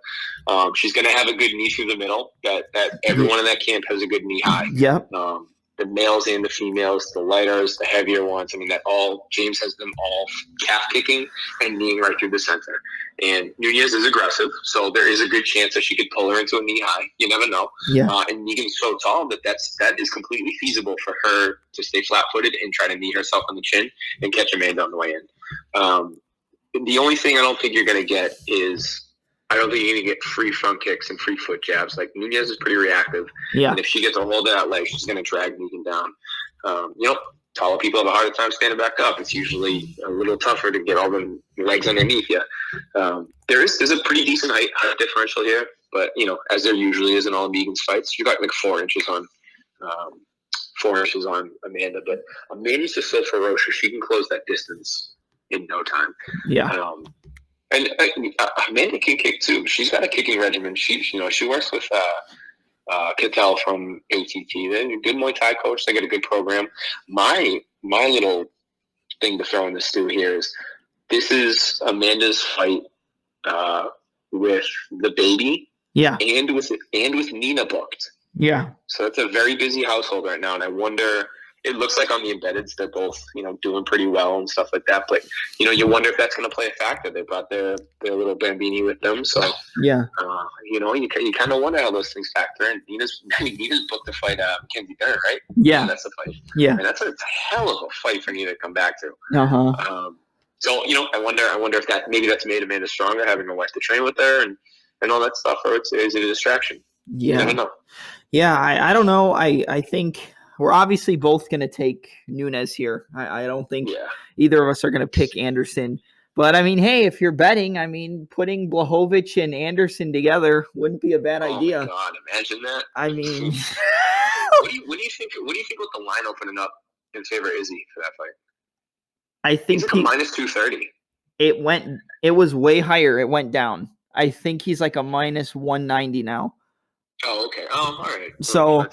She's going to have a good knee through the middle. That everyone in that camp has a good knee high. Yep. The males and the females, the lighters, the heavier ones. I mean, James has them all calf kicking and kneeing right through the center. And Nunes is aggressive, so there is a good chance that she could pull her into a knee high. You never know. Yeah. And Megan's so tall that is completely feasible for her to stay flat-footed and try to knee herself on the chin and catch Amanda on the way in. The only thing I don't think you're going to get is I don't think you're going to get free front kicks and free foot jabs. Like, Nunes is pretty reactive. Yeah. And if she gets a hold of that leg, she's going to drag Megan down. Taller people have a harder time standing back up. It's usually a little tougher to get all the legs underneath you. There's a pretty decent height differential here, but, as there usually is in all Megan's fights, you got like 4 inches on Amanda. But Amanda's just so ferocious. She can close that distance in no time. Yeah. And Amanda can kick too. She's got a kicking regimen. She works with Kattar from ATT. They're a good Muay Thai coach. They got a good program. My little thing to throw in the stew here is this is Amanda's fight with the baby. Yeah. And with Nina booked. Yeah. So it's a very busy household right now, and I wonder it looks like on the embeddeds they're both, doing pretty well and stuff like that. But you wonder if that's going to play a factor. They brought their little Bambini with them, so yeah. You kind of wonder how those things factor in. Nina's booked to fight Mackenzie Dern, right? Yeah, that's a fight. Yeah, and that's a hell of a fight for Nina to come back to. So I wonder if that's made Amanda stronger, having a wife to train with her and all that stuff, or is it a distraction? Yeah, I don't know. Yeah, I don't know. I think we're obviously both going to take Nunes here. I don't think either of us are going to pick Anderson. But, I mean, hey, if you're betting, putting Blachowicz and Anderson together wouldn't be a bad idea. Oh, my God. Imagine that. I mean. What do you think with the line opening up in favor of Izzy for that fight? I think he's like a minus 230. It was way higher. It went down. I think he's like a minus 190 now. Oh, okay. All right. So,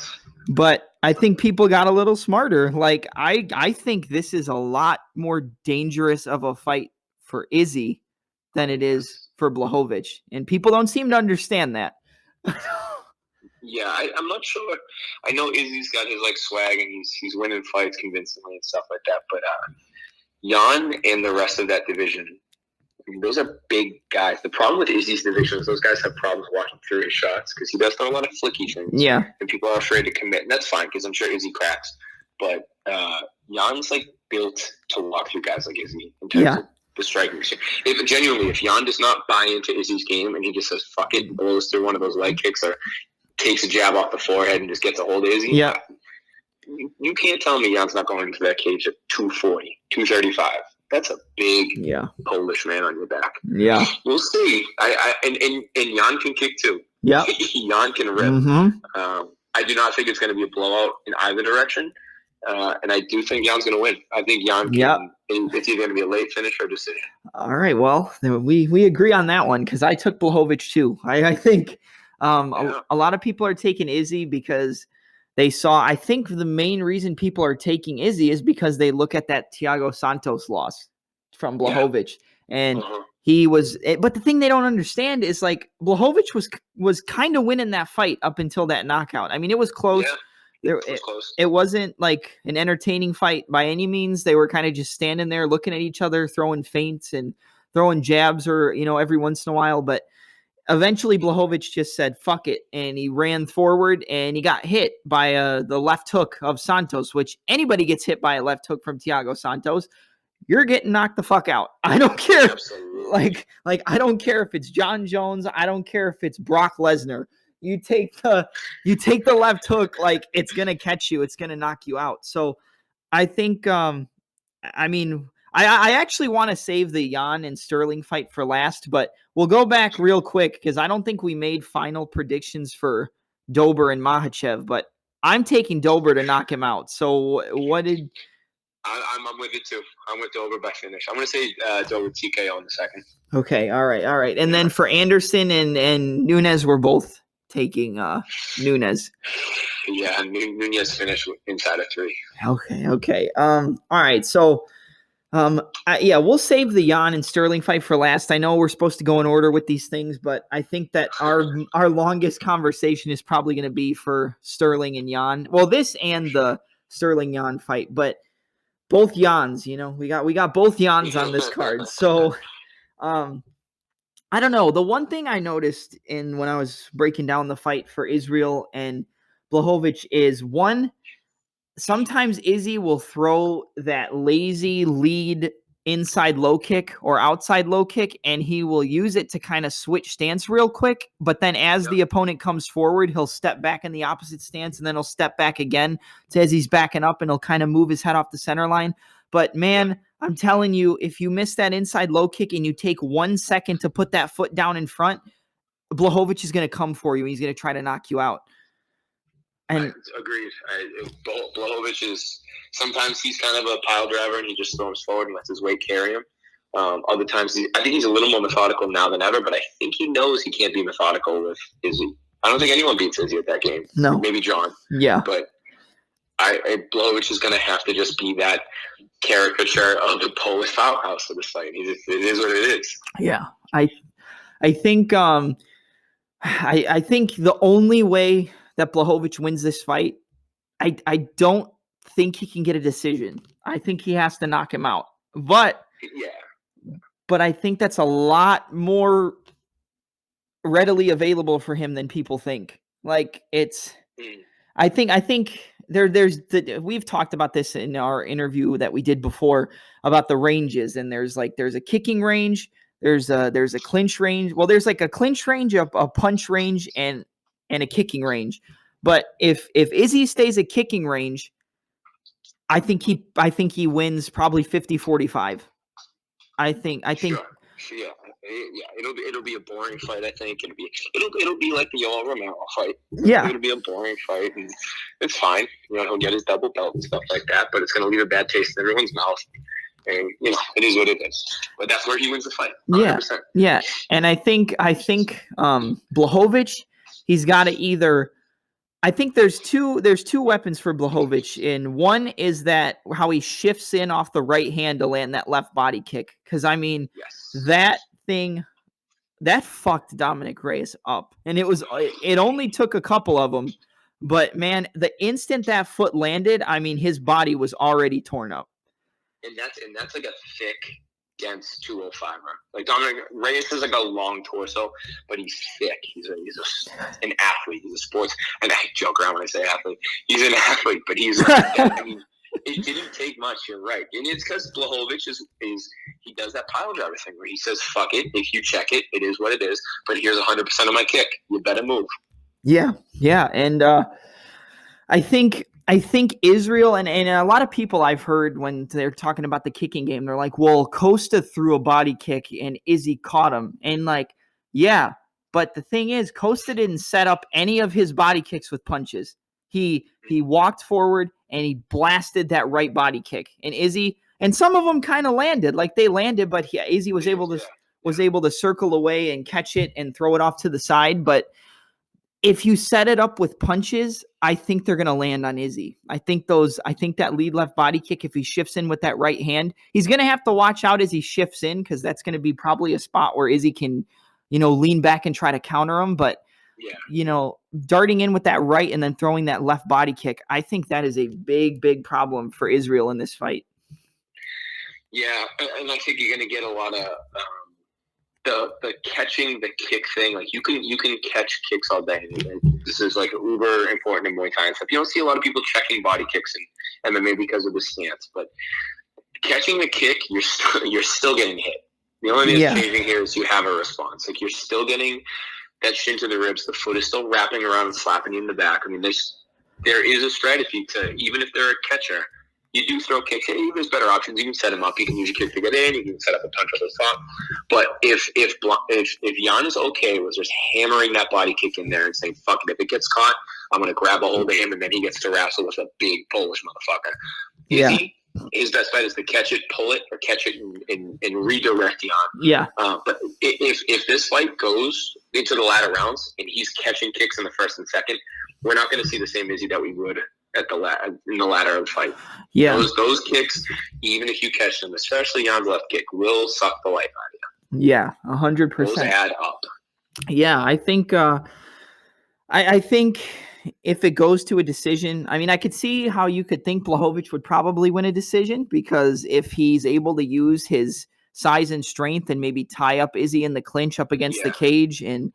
but I think people got a little smarter. Like, I think this is a lot more dangerous of a fight for Izzy than it is for Blachowicz. And people don't seem to understand that. Yeah, I'm not sure. I know Izzy's got his swag and he's winning fights convincingly and stuff like that. But Jan and the rest of that division, those are big guys. The problem with Izzy's division is those guys have problems walking through his shots because he does throw a lot of flicky things. Yeah. And people are afraid to commit. And that's fine because I'm sure Izzy cracks. But Jan's built to walk through guys like Izzy in terms of the striking. If Jan does not buy into Izzy's game and he just says, fuck it, and blows through one of those leg kicks or takes a jab off the forehead and just gets a hold of Izzy. Yeah. You can't tell me Jan's not going into that cage at 240, 235. That's a big Polish man on your back. Yeah. We'll see. And Jan can kick too. Yeah. Jan can rip. Mm-hmm. I do not think it's going to be a blowout in either direction. And I do think Jan's going to win. I think Jan can, it's either going to be a late finish or decision. All right. Well, we agree on that one because I took Blachowicz too. I think a lot of people are taking Izzy because they saw, I think the main reason people are taking Izzy is because they look at that Thiago Santos loss from Blachowicz. And he was, but the thing they don't understand is Blachowicz was kind of winning that fight up until that knockout. It was close. It wasn't an entertaining fight by any means. They were kind of just standing there looking at each other, throwing feints and throwing jabs or, every once in a while. But eventually Blachowicz just said, fuck it. And he ran forward and he got hit by the left hook of Santos, which anybody gets hit by a left hook from Thiago Santos, you're getting knocked the fuck out. I don't care. Absolutely. I don't care if it's John Jones. I don't care if it's Brock Lesnar. You take the left hook, it's going to catch you. It's going to knock you out. So I think, I actually want to save the Jan and Sterling fight for last, but we'll go back real quick because I don't think we made final predictions for Dober and Makhachev, but I'm taking Dober to knock him out. So what did... I'm with it too. I'm with Dober by finish. I'm going to say Dober TKO in the second. Okay, all right. And then for Anderson and Nunes, we're both taking Nunes. Yeah, Nunes finished inside of 3. Okay. All right, so we'll save the Jan and Sterling fight for last. I know we're supposed to go in order with these things, but I think that our longest conversation is probably going to be for Sterling and Jan. Well, this and the Sterling Jan fight, but both Jans, we got both Jans on this card. So, I don't know. The one thing I noticed when I was breaking down the fight for Israel and Blachowicz is sometimes Izzy will throw that lazy lead inside low kick or outside low kick, and he will use it to kind of switch stance real quick. But then as the opponent comes forward, he'll step back in the opposite stance, and then he'll step back again as he's backing up, and he'll kind of move his head off the center line. But, man, I'm telling you, if you miss that inside low kick and you take 1 second to put that foot down in front, Blachowicz is going to come for you, and he's going to try to knock you out. And agreed. Blachowicz is sometimes he's kind of a pile driver and he just storms forward and lets his weight carry him. Other times, I think he's a little more methodical now than ever, but I think he knows he can't be methodical with Izzy. I don't think anyone beats Izzy at that game. No, maybe John. Yeah, but Blachowicz is going to have to just be that caricature of the Polish powerhouse for this fight. It is what it is. Yeah, I think I think the only way that Blachowicz wins this fight, I don't think he can get a decision. I think he has to knock him out. But I think that's a lot more readily available for him than people think. Like I think we've talked about this in our interview that we did before about the ranges, and there's a kicking range, there's a clinch range. Well, there's like a clinch range, a punch range, and a kicking range. But if Izzy stays at kicking range, I think he wins probably 50-45. I think Sure. It'll be a boring fight. I think it'll be like the Yoel Romero fight. Yeah, it'll be a boring fight, and it's fine. He'll get his double belt and stuff like that, but it's gonna leave a bad taste in everyone's mouth. And it is what it is. But that's where he wins the fight. 100%. Yeah. And I think Blachowicz, he's got to either. I think there's two weapons for Blachowicz, and one is that how he shifts in off the right hand to land that left body kick. Because that fucked Dominick Cruz up, and it only took a couple of them, but man, the instant that foot landed, his body was already torn up. And that's like a thick, dense 205er. Like Dominick Cruz is like a long torso, but he's thick. He's an athlete. He's a sports. And I joke around when I say athlete. He's an athlete, but he's. It didn't take much. You're right, and it's because Blachowicz is he does that pile driver thing where he says, "Fuck it. If you check it, it is what it is. But here's 100% of my kick. You better move." Yeah, and I think Israel and a lot of people I've heard when they're talking about the kicking game, they're like, well, Costa threw a body kick and Izzy caught him. And yeah, but the thing is, Costa didn't set up any of his body kicks with punches. He walked forward and he blasted that right body kick. And Izzy, and some of them kind of landed, but Izzy was able to circle away and catch it and throw it off to the side. But if you set it up with punches, I think they're going to land on Izzy. I think that lead left body kick, if he shifts in with that right hand, he's going to have to watch out as he shifts in, because that's going to be probably a spot where Izzy can, lean back and try to counter him. But, darting in with that right and then throwing that left body kick, I think that is a big, big problem for Israel in this fight. Yeah, and I think you're going to get a lot of the catching the kick thing. Like you can catch kicks all day. And this is like uber important in Muay Thai and stuff. You don't see a lot of people checking body kicks in MMA because of the stance, but catching the kick, you're still getting hit. The only thing that's changing here is you have a response. Like you're still getting that shin to the ribs. The foot is still wrapping around and slapping you in the back. There is a strategy to, even if they're a catcher, you do throw kicks. Hey, there's better options. You can set him up. You can use a kick to get in. You can set up a punch over the top. But if Jan is okay with just hammering that body kick in there and saying, fuck it, if it gets caught, I'm going to grab a hold of him, and then he gets to wrestle with a big Polish motherfucker. Yeah. His best bet is to catch it, pull it, or catch it and redirect Jan. Yeah. But if this fight goes into the latter rounds and he's catching kicks in the first and second, we're not going to see the same Izzy that we would in the latter of the fight. Yeah. Those kicks, even if you catch them, especially Jan's left kick, will suck the life out of you. Yeah, 100%. Those add up. Yeah, I think I think if it goes to a decision, I could see how you could think Blachowicz would probably win a decision, because if he's able to use his size and strength and maybe tie up Izzy in the clinch up against the cage and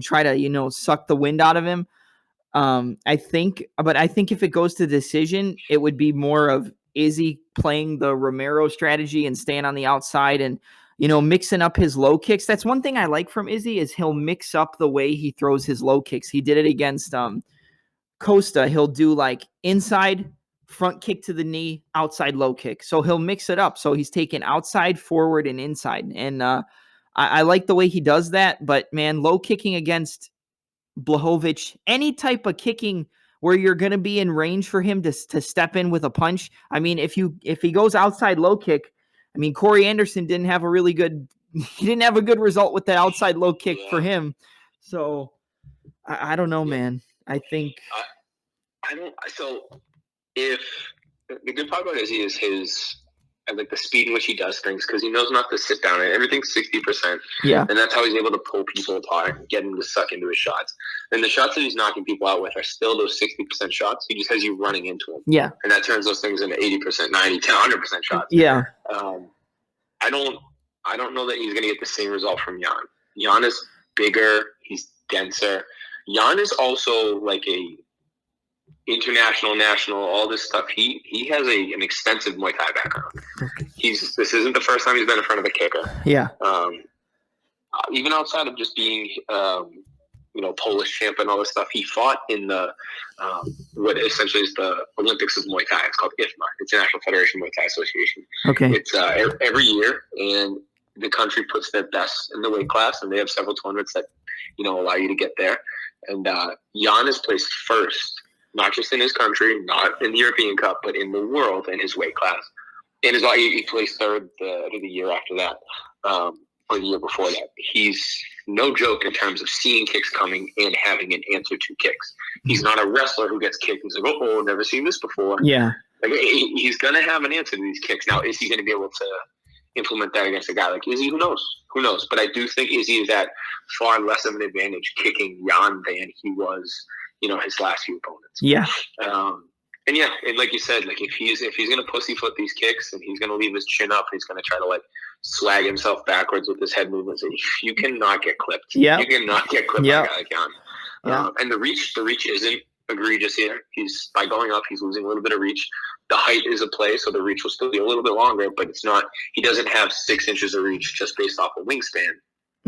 try to, suck the wind out of him. I think if it goes to decision, it would be more of Izzy playing the Romero strategy and staying on the outside and, mixing up his low kicks. That's one thing I like from Izzy, is he'll mix up the way he throws his low kicks. He did it against Costa. He'll do like inside front kick to the knee, outside low kick. So he'll mix it up. So he's taking outside, forward, and inside. And I like the way he does that. But man, low kicking against Blachowicz, any type of kicking where you're going to be in range for him to step in with a punch. If he goes outside low kick, Corey Anderson didn't have a good result with the outside low kick for him. So I don't know, man. I think So if the good part about Izzy is at like the speed in which he does things, because he knows not to sit down. And everything's 60%. Yeah. And that's how he's able to pull people apart and get him to suck into his shots. And the shots that he's knocking people out with are still those 60% shots. He just has you running into him. Yeah. And that turns those things into 80%, 90, 100% shots. Yeah. I don't know that he's going to get the same result from Jan. Jan is bigger. He's denser. Jan is also like a international, national, all this stuff. He has an extensive Muay Thai background. This isn't the first time he's been in front of a kicker. Yeah. Even outside of just being, Polish champ and all this stuff, he fought in the what essentially is the Olympics of Muay Thai. It's called IFMA, International Federation Muay Thai Association. Okay. It's every year, and the country puts their best in the weight class, and they have several tournaments that allow you to get there. And Jan is placed first, not just in his country, not in the European Cup, but in the world in his weight class. And he placed third the year after that, or the year before that. He's no joke in terms of seeing kicks coming and having an answer to kicks. He's not a wrestler who gets kicked and is like, oh, never seen this before. Yeah. Like, he's going to have an answer to these kicks. Now, is he going to be able to implement that against a guy like Izzy? Who knows? But I do think Izzy is at far less of an advantage kicking Jan than he was, his last few opponents. Yeah. And like you said, like if he's gonna pussyfoot these kicks and he's gonna leave his chin up, he's gonna try to like swag himself backwards with his head movements. You cannot get clipped. Yeah. You cannot get clipped by a guy like Jan. Yeah. And the reach isn't egregious here. He's by going up, he's losing a little bit of reach. The height is a play, so the reach will still be a little bit longer, but it's not. He doesn't have 6 inches of reach just based off a wingspan.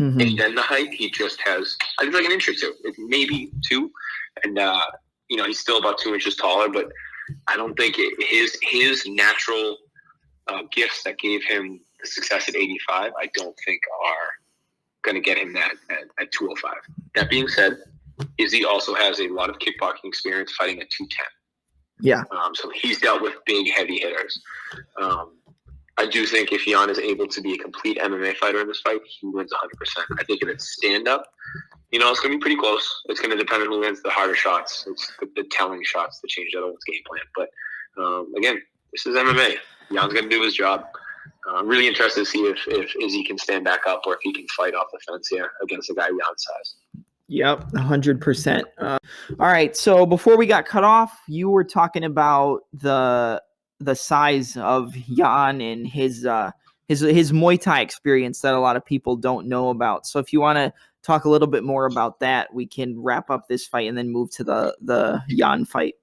Mm-hmm. And then the height, he just has, I think, like an inch or two, maybe 2. And he's still about 2 inches taller, but I don't think his natural gifts that gave him the success at 85, I don't think are going to get him that at 205. That being said, Izzy also has a lot of kickboxing experience fighting at 210. Yeah. So he's dealt with big, heavy hitters. I do think if Jan is able to be a complete MMA fighter in this fight, he wins 100%. I think if it's stand-up, it's going to be pretty close. It's going to depend on who wins the harder shots. It's the telling shots to change the other one's game plan. But, again, this is MMA. Jan's going to do his job. I'm really interested to see if Izzy can stand back up or if he can fight off the fence here against a guy Jan's size. Yep, 100%. All right, so before we got cut off, you were talking about the size of Jan and his Muay Thai experience that a lot of people don't know about. So if you want to talk a little bit more about that, we can wrap up this fight and then move to the Jan fight.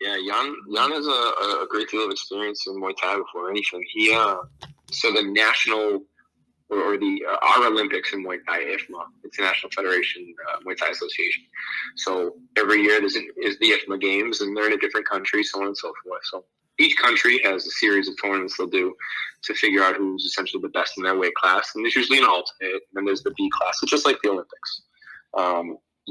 Yeah, Jan has a great deal of experience in Muay Thai before anything. So the national or our Olympics in Muay Thai, IFMA, International Federation Muay Thai Association. So every year is the IFMA games, and they're in a different country, so on and so forth. So each country has a series of tournaments they'll do to figure out who's essentially the best in their weight class. And there's usually an alternate, and then there's the B class. It's just like the Olympics.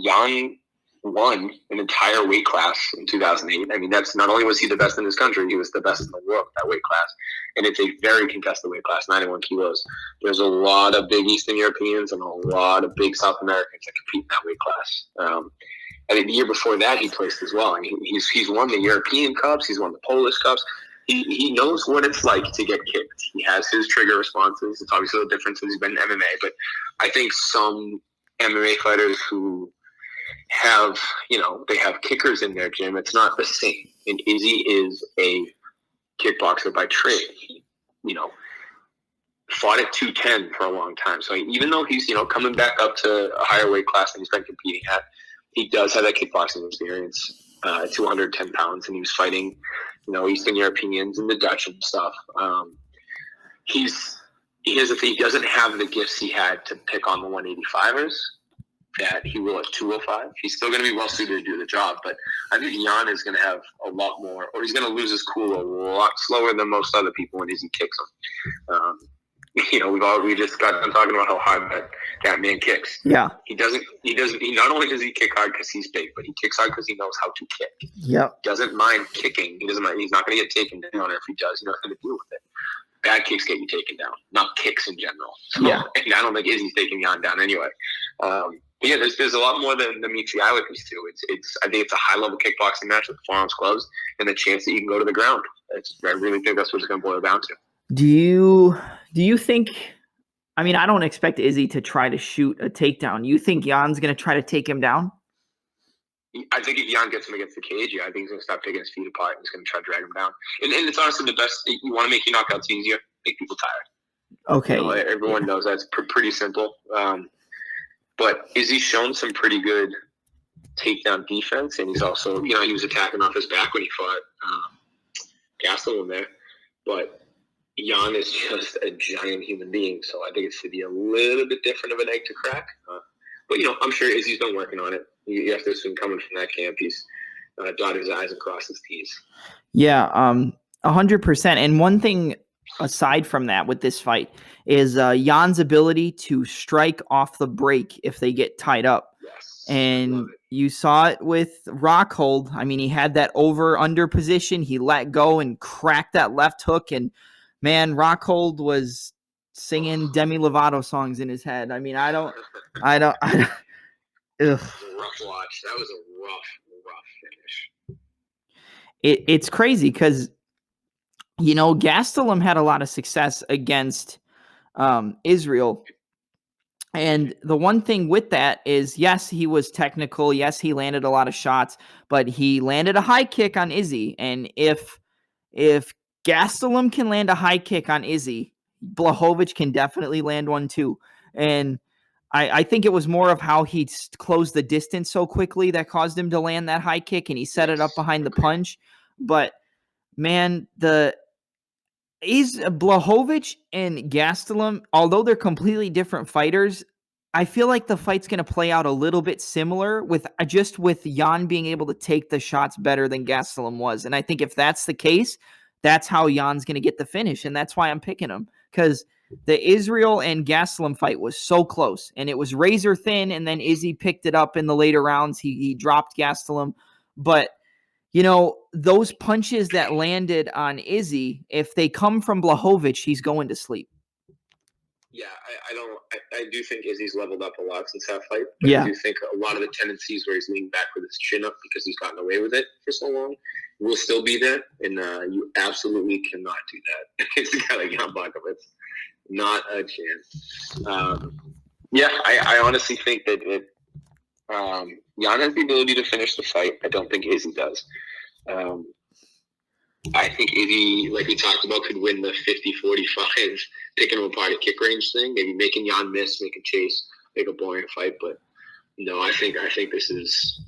Jan won an entire weight class in 2008. I mean, that's not only was he the best in his country, he was the best in the world at that weight class. And it's a very contested weight class, 91 kilos. There's a lot of big Eastern Europeans and a lot of big South Americans that compete in that weight class. I think the year before that, he placed as well. I mean, he's won the European Cups. He's won the Polish Cups. He knows what it's like to get kicked. He has his trigger responses. It's obviously the difference that he's been in MMA. But I think some MMA fighters who have, they have kickers in their gym, it's not the same. And Izzy is a kickboxer by trade. He, fought at 210 for a long time. So even though he's, coming back up to a higher weight class than he's been competing at, he does have that kickboxing experience at 210 pounds, and he was fighting, Eastern Europeans and the Dutch and stuff. Here's the thing, he doesn't have the gifts he had to pick on the 185ers that he will at 205. He's still going to be well suited to do the job, but I think Jan is going to have a lot more, or he's going to lose his cool a lot slower than most other people when Izzy kicks him. We just got done talking about how hard that man kicks. Yeah. He not only does he kick hard because he's big, but he kicks hard because he knows how to kick. Yep. Doesn't mind kicking. He's not going to get taken down, or if he does, he's not going to deal with it. bad kicks get you taken down, not kicks in general. So, Yeah. And I don't think Izzy's taking Jan down anyway. But yeah, there's a lot more than meets the eye with these two. I think it's a high level kickboxing match with 4-ounce gloves and the chance that you can go to the ground. I really think that's what it's going to boil down to. Do you think? I mean, I don't expect Izzy to try to shoot a takedown. You think Jan's going to try to take him down? I think if Jan gets him against the cage, I think he's going to stop taking his feet apart and he's going to try to drag him down. And it's honestly the best. You want to make your knockouts easier, make people tired. Okay. Everyone knows that's pretty simple. But Izzy's shown some pretty good takedown defense, and he's also, he was attacking off his back when he fought Gastelum there. But Jan is just a giant human being, so I think it's to be a little bit different of an egg to crack. But, I'm sure Izzy's been working on it. You have to assume coming from that camp, he's dotted his I's and crossed his T's. Yeah, 100%. And one thing aside from that with this fight is Jan's ability to strike off the break if they get tied up. Yes, and you saw it with Rockhold. I mean, he had that over-under position. He let go and cracked that left hook. And, man, Rockhold was singing Demi Lovato songs in his head. I mean, I don't. Ugh. It was a rough watch. That was a rough finish. It's crazy because, Gastelum had a lot of success against Israel. And the one thing with that is, yes, he was technical. Yes, he landed a lot of shots, but he landed a high kick on Izzy. And if Gastelum can land a high kick on Izzy, Blachowicz can definitely land one too. And I think it was more of how he closed the distance so quickly that caused him to land that high kick, and he set it up behind the punch. But, man, Blachowicz and Gastelum, although they're completely different fighters, I feel like the fight's going to play out a little bit similar with Jan being able to take the shots better than Gastelum was. And I think if that's the case, that's how Jan's going to get the finish. And that's why I'm picking him, because the Israel and Gastelum fight was so close and it was razor thin. And then Izzy picked it up in the later rounds. He dropped Gastelum, but those punches that landed on Izzy, if they come from Blachowicz, he's going to sleep. Yeah, I do think Izzy's leveled up a lot since that fight. But yeah. I do think a lot of the tendencies where he's leaning back with his chin up because he's gotten away with it for so long will still be there. And you absolutely cannot do that against a guy like Jan Blachowicz. Not a chance. I honestly think that Jan has the ability to finish the fight. I don't think Izzy does. I think Izzy, like we talked about, could win the 50-45 picking him apart at kick range thing. Maybe making Jan miss, make a chase, make a boring fight. But no, I think this is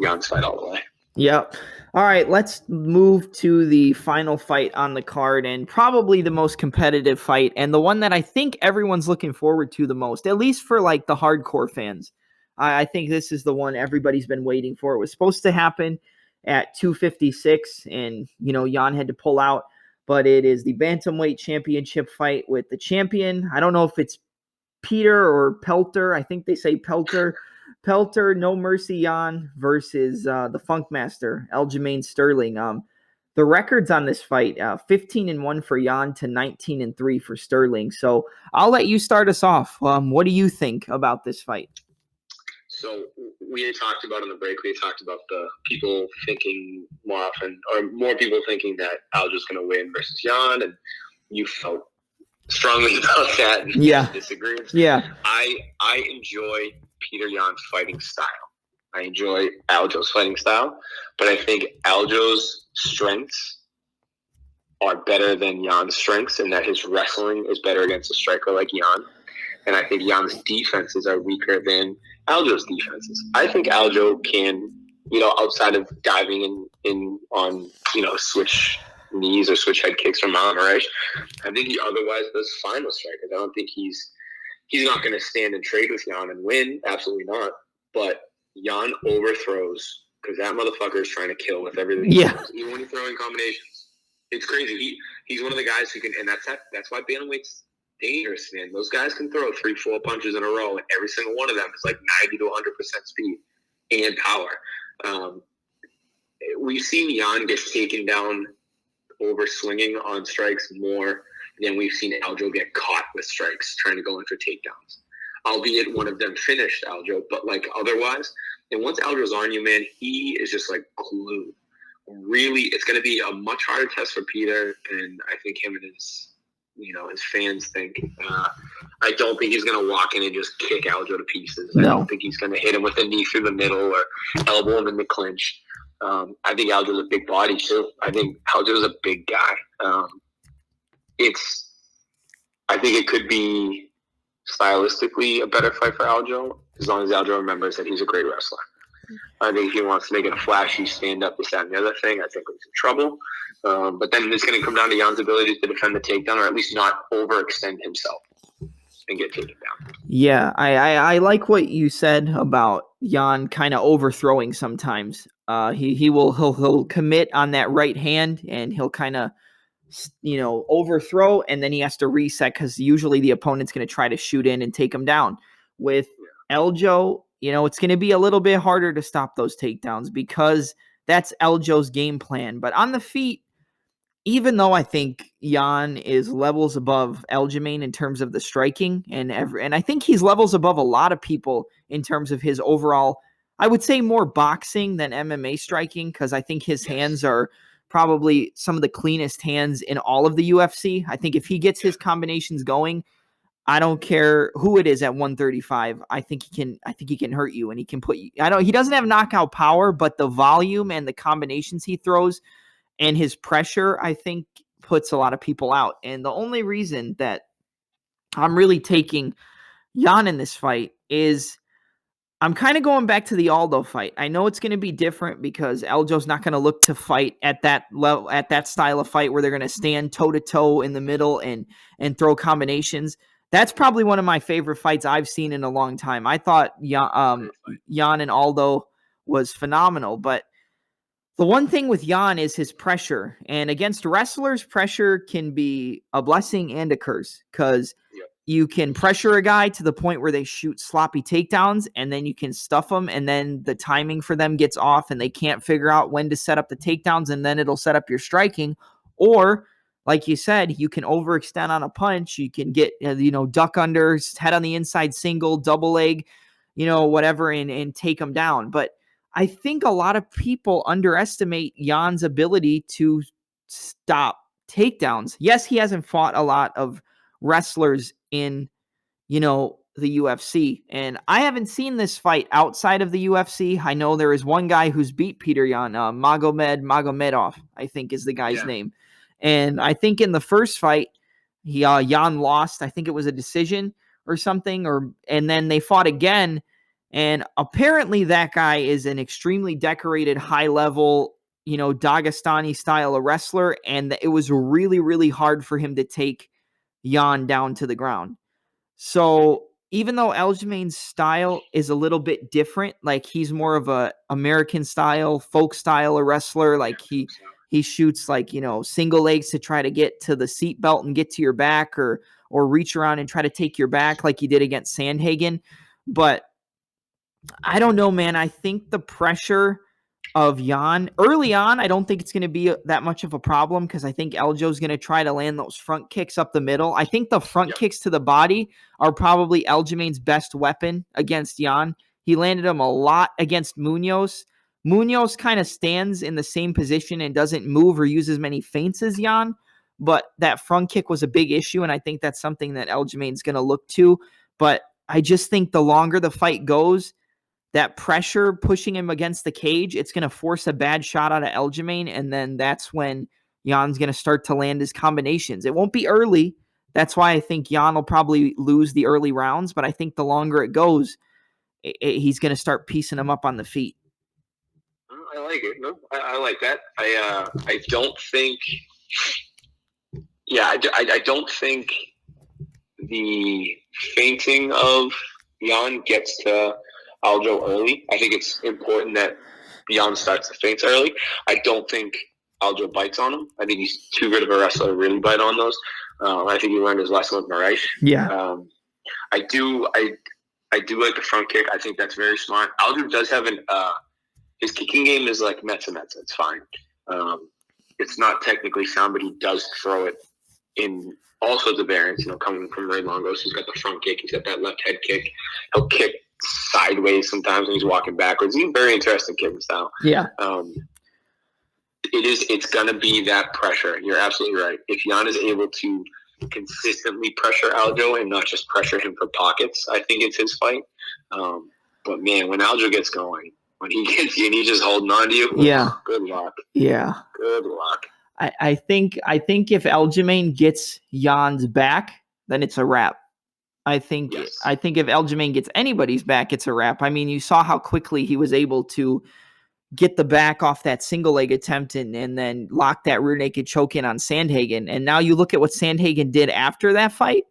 Jan's fight all the way. Yep. All right, let's move to the final fight on the card, and probably the most competitive fight, and the one that I think everyone's looking forward to the most, at least for like the hardcore fans. I think this is the one everybody's been waiting for. It was supposed to happen at 256, and Jan had to pull out, but it is the bantamweight championship fight with the champion. I don't know if it's Peter or Pelter. I think they say Pelter. Pelter, No Mercy Jan versus the Funkmaster, Aljamain Sterling. The records on this fight, 15-1 for Jan to 19-3 for Sterling. So I'll let you start us off. What do you think about this fight? So we had talked about on the break, we had talked about the people thinking more people thinking that Aljo's going to win versus Jan, and you felt strongly about that. And yeah. Disagree. Yeah. I enjoy Peter Jan's fighting style. I enjoy Aljo's fighting style, but I think Aljo's strengths are better than Jan's strengths, and that his wrestling is better against a striker like Jan. And I think Jan's defenses are weaker than Aljo's defenses. I think Aljo can, outside of diving in on, switch knees or switch head kicks from Moraes, I think he otherwise does fine with strikers. I don't think he's not going to stand and trade with Jan and win. Absolutely not. But Jan overthrows because that motherfucker is trying to kill with everything. Yeah. Even when he's throwing combinations. It's crazy. He's one of the guys who can, and that's why bantamweight's dangerous, man. Those guys can throw 3-4 punches in a row, and every single one of them is like 90 to 100% speed and power. We've seen Jan get taken down over swinging on strikes more then we've seen Aljo get caught with strikes trying to go in for takedowns. Albeit one of them finished Aljo, but like otherwise, and once Aljo's on you, man, he is just like glue. Really, it's going to be a much harder test for Peter, and I think him and his fans think. I don't think he's going to walk in and just kick Aljo to pieces. No. I don't think he's going to hit him with a knee through the middle or elbow him in the clinch. I think Aljo's a big body too. I think Aljo's a big guy. I think it could be stylistically a better fight for Aljo, as long as Aljo remembers that he's a great wrestler. I think if he wants to make it a flashy stand-up, this, that, and the other thing, I think he's in trouble. But then it's going to come down to Jan's ability to defend the takedown, or at least not overextend himself and get taken down. Yeah, I like what you said about Jan kind of overthrowing sometimes. He'll commit on that right hand, and he'll kind of overthrow, and then he has to reset because usually the opponent's going to try to shoot in and take him down. With Aljo, it's going to be a little bit harder to stop those takedowns because that's Aljo's game plan. But on the feet, even though I think Jan is levels above Aljamain in terms of the striking, and I think he's levels above a lot of people in terms of his overall, I would say more boxing than MMA striking, because I think his hands are probably some of the cleanest hands in all of the UFC. I think if he gets his combinations going, I don't care who it is at 135. I think he can hurt you, and he can put you. He doesn't have knockout power, but the volume and the combinations he throws and his pressure, I think, puts a lot of people out. And the only reason that I'm really taking Jan in this fight is I'm kind of going back to the Aldo fight. I know it's going to be different because Aljo's not going to look to fight at that level, at that style of fight where they're going to stand toe to toe in the middle and throw combinations. That's probably one of my favorite fights I've seen in a long time. I thought Jan and Aldo was phenomenal, but the one thing with Jan is his pressure, and against wrestlers, pressure can be a blessing and a curse, because you can pressure a guy to the point where they shoot sloppy takedowns, and then you can stuff them, and then the timing for them gets off, and they can't figure out when to set up the takedowns, and then it'll set up your striking. Or, like you said, you can overextend on a punch. You can get, duck under, head on the inside single, double leg, whatever, and take them down. But I think a lot of people underestimate Jan's ability to stop takedowns. Yes, he hasn't fought a lot of wrestlers in, the UFC. And I haven't seen this fight outside of the UFC. I know there is one guy who's beat Peter Yan, Magomedov, I think is the guy's name. And I think in the first fight, Yan lost. I think it was a decision or something, and then they fought again. And apparently that guy is an extremely decorated, high-level, Dagestani style of wrestler, and it was really, really hard for him to take Jan down to the ground. So even though Aljamain's style is a little bit different, like he's more of a American style, folk style of wrestler, like he shoots like, single legs to try to get to the seat belt and get to your back, or reach around and try to take your back like he did against Sandhagen. But I don't know, man. I think the pressure of Jan early on, I don't think it's going to be that much of a problem, because I think Aljo's going to try to land those front kicks up the middle. I think the front kicks to the body are probably Aljamain's best weapon against Jan. He landed them a lot against Munoz. Munoz kind of stands in the same position and doesn't move or use as many feints as Jan, but that front kick was a big issue, and I think that's something that Aljamain's going to look to. But I just think the longer the fight goes, that pressure pushing him against the cage, it's going to force a bad shot out of Aljamain, and then that's when Jan's going to start to land his combinations. It won't be early. That's why I think Jan will probably lose the early rounds, but I think the longer it goes, he's going to start piecing them up on the feet. I like it. No, I like that. I don't think. Yeah, I don't think the feinting of Jan gets to Aljo early. I think it's important that Jan starts the feints early. I don't think Aljo bites on him. I think he's too good of a wrestler to really bite on those. I think he learned his lesson with Moraes. Yeah. I do like the front kick. I think that's very smart. Aljo does have his kicking game is like Metza. It's fine. It's not technically sound, but he does throw it in all sorts of variants, coming from Ray Longos. He's got the front kick. He's got that left head kick. He'll kick sideways sometimes when he's walking backwards. He's a very interesting kicking style. Yeah. It's going to be that pressure. You're absolutely right. If Jan is able to consistently pressure Aljo and not just pressure him for pockets, I think it's his fight. But, man, when Aljo gets going, when he gets you and he's just holding on to you, good luck. Yeah. Good luck. I think if Aljamain gets Jan's back, then it's a wrap. I think if Aljamain gets anybody's back, it's a wrap. I mean, you saw how quickly he was able to get the back off that single leg attempt and then lock that rear naked choke in on Sandhagen. And now you look at what Sandhagen did after that fight.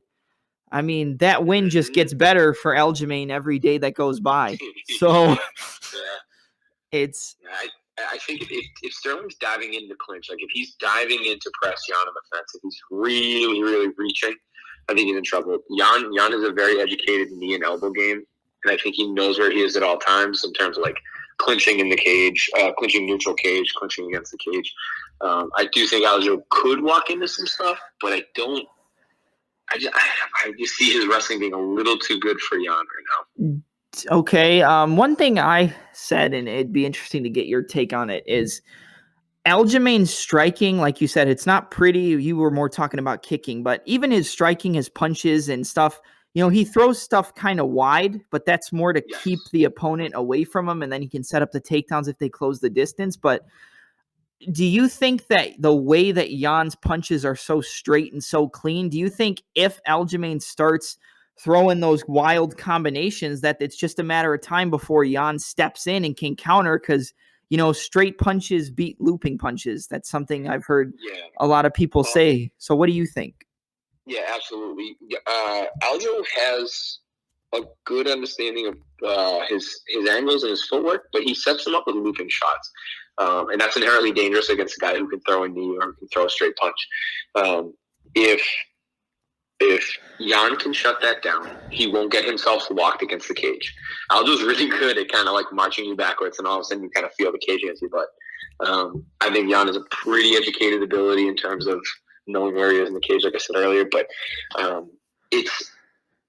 I mean, that win just gets better for Aljamain every day that goes by. So it's... I think if Sterling's diving into clinch, like if he's diving into press Jan on the fence, if he's really, really reaching, I think he's in trouble. Jan is a very educated knee and elbow game, and I think he knows where he is at all times in terms of like clinching in the cage, clinching neutral cage, clinching against the cage. I do think Aljo could walk into some stuff, but I don't. I just see his wrestling being a little too good for Jan right now. Okay. One thing I said, and it'd be interesting to get your take on it, is Aljamain's striking, like you said, it's not pretty. You were more talking about kicking, but even his striking, his punches and stuff, he throws stuff kind of wide, but that's more to keep the opponent away from him, and then he can set up the takedowns if they close the distance. But do you think that the way that Jan's punches are so straight and so clean, do you think if Aljamain starts throwing those wild combinations that it's just a matter of time before Jan steps in and can counter? Because, straight punches beat looping punches. That's something I've heard a lot of people say. So what do you think? Yeah, absolutely. Aljo has a good understanding of his angles and his footwork, but he sets them up with looping shots. And that's inherently dangerous against a guy who can throw a knee or can throw a straight punch. If Jan can shut that down, he won't get himself locked against the cage. Aljo's really good at kind of like marching you backwards, and all of a sudden you kind of feel the cage against your butt. I think Jan has a pretty educated ability in terms of knowing where he is in the cage, like I said earlier. But if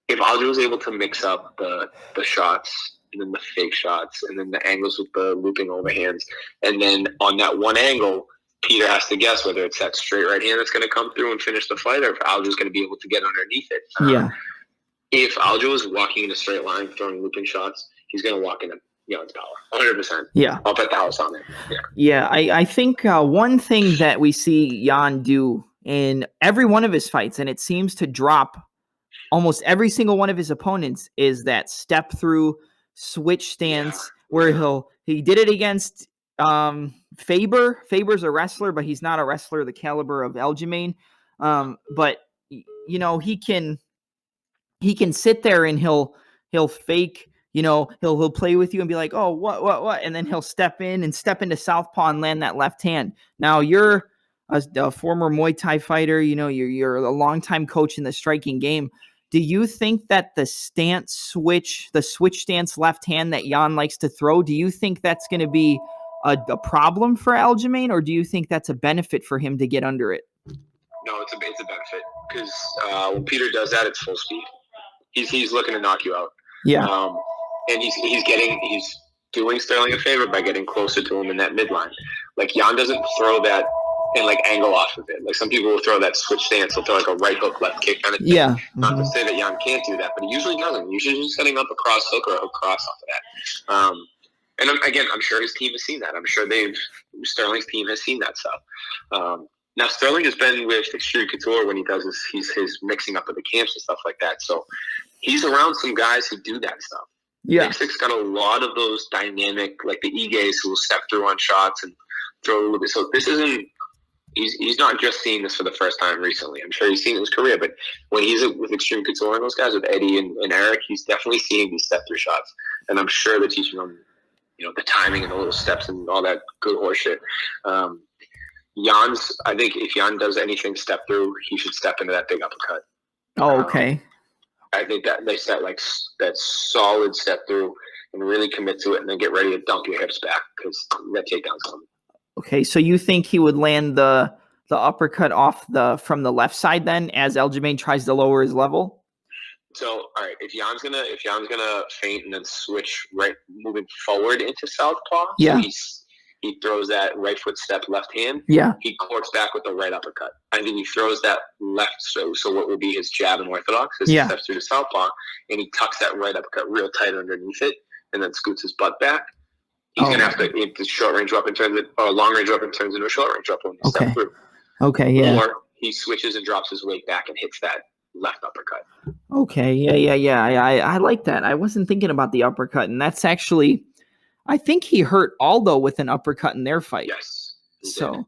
Aljo is able to mix up the shots and then the fake shots and then the angles with the looping overhands, and then on that one angle, Peter has to guess whether it's that straight right hand that's going to come through and finish the fight, or if Aljo's going to be able to get underneath it. If Aljo is walking in a straight line, throwing looping shots, he's going to walk into Jan's power, 100%. Yeah, I'll bet the house on it. I think one thing that we see Jan do in every one of his fights, and it seems to drop almost every single one of his opponents, is that step through switch stance where he did it against Faber. Faber's a wrestler, but he's not a wrestler the caliber of Aljamain. But he can sit there and he'll fake, he'll play with you and be like, oh, what, and then he'll step into southpaw and land that left hand. Now you're a former Muay Thai fighter, you're a longtime coach in the striking game. Do you think that the switch stance left hand that Jan likes to throw, do you think that's going to be a problem for Aljamain, or do you think that's a benefit for him to get under it? No, it's a benefit, because when Peter does that, it's full speed. He's looking to knock you out. Yeah. And he's doing Sterling a favor by getting closer to him in that midline. Like Jan doesn't throw that and like angle off of it. Like some people will throw that switch stance, they'll throw like a right hook, left kick kind of thing. Yeah. Not to say that Jan can't do that, but he usually doesn't. Usually just setting up a cross hook or a hook cross off of that. And I'm sure his team has seen that. I'm sure Sterling's team has seen that stuff. Now Sterling has been with Extreme Couture when he does his mixing up of the camps and stuff like that. So he's around some guys who do that stuff. Yeah. Nick's got a lot of those dynamic, like the E-gays who will step through on shots and throw a little bit. So this isn't, he's not just seeing this for the first time recently. I'm sure he's seen it in his career, but when he's with Extreme Couture and those guys, with Eddie and Eric, he's definitely seeing these step through shots. And I'm sure they're teaching him, the timing and the little steps and all that good horse shit. I think if Jan does anything step through, he should step into that big uppercut. Oh, okay. I think that they set like that solid step through and really commit to it, and then get ready to dump your hips back because that takedown's coming. Okay, so you think he would land the uppercut from the left side then as Aljamain tries to lower his level? So, all right, if Jan's gonna feint and then switch moving forward into southpaw, yeah. So he throws that right foot step left hand. Yeah. He corks back with the right uppercut. I think he throws that left, so what will be his jab in orthodox as he steps through the southpaw, and he tucks that right uppercut real tight underneath it, and then scoots his butt back. He's gonna have to the short range weapon turns it, or long range weapon turns into a short range weapon when you step through. Okay, yeah. Or he switches and drops his weight back and hits that left uppercut. Okay, yeah. I like that. I wasn't thinking about the uppercut, and that's actually, I think he hurt Aldo with an uppercut in their fight. Yes. So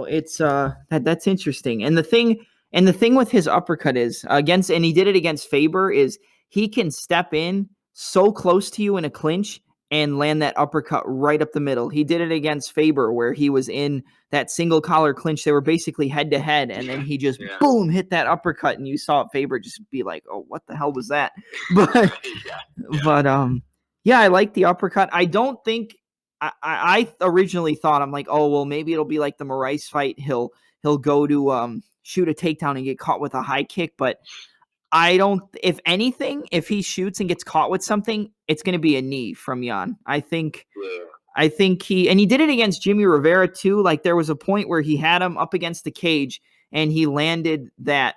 it's that's interesting. And the thing with his uppercut is and he did it against Faber, is he can step in so close to you in a clinch and land that uppercut right up the middle. He did it against Faber where he was in that single collar clinch. They were basically head to head, and then he just boom hit that uppercut, and you saw Faber just be like, "Oh, what the hell was that?" But I like the uppercut. I don't think I originally thought, I'm like, oh well, maybe it'll be like the Moraes fight. He'll go to shoot a takedown and get caught with a high kick, but I don't. If anything, if he shoots and gets caught with something, it's going to be a knee from Jan. I think he did it against Jimmy Rivera too. Like there was a point where he had him up against the cage and he landed that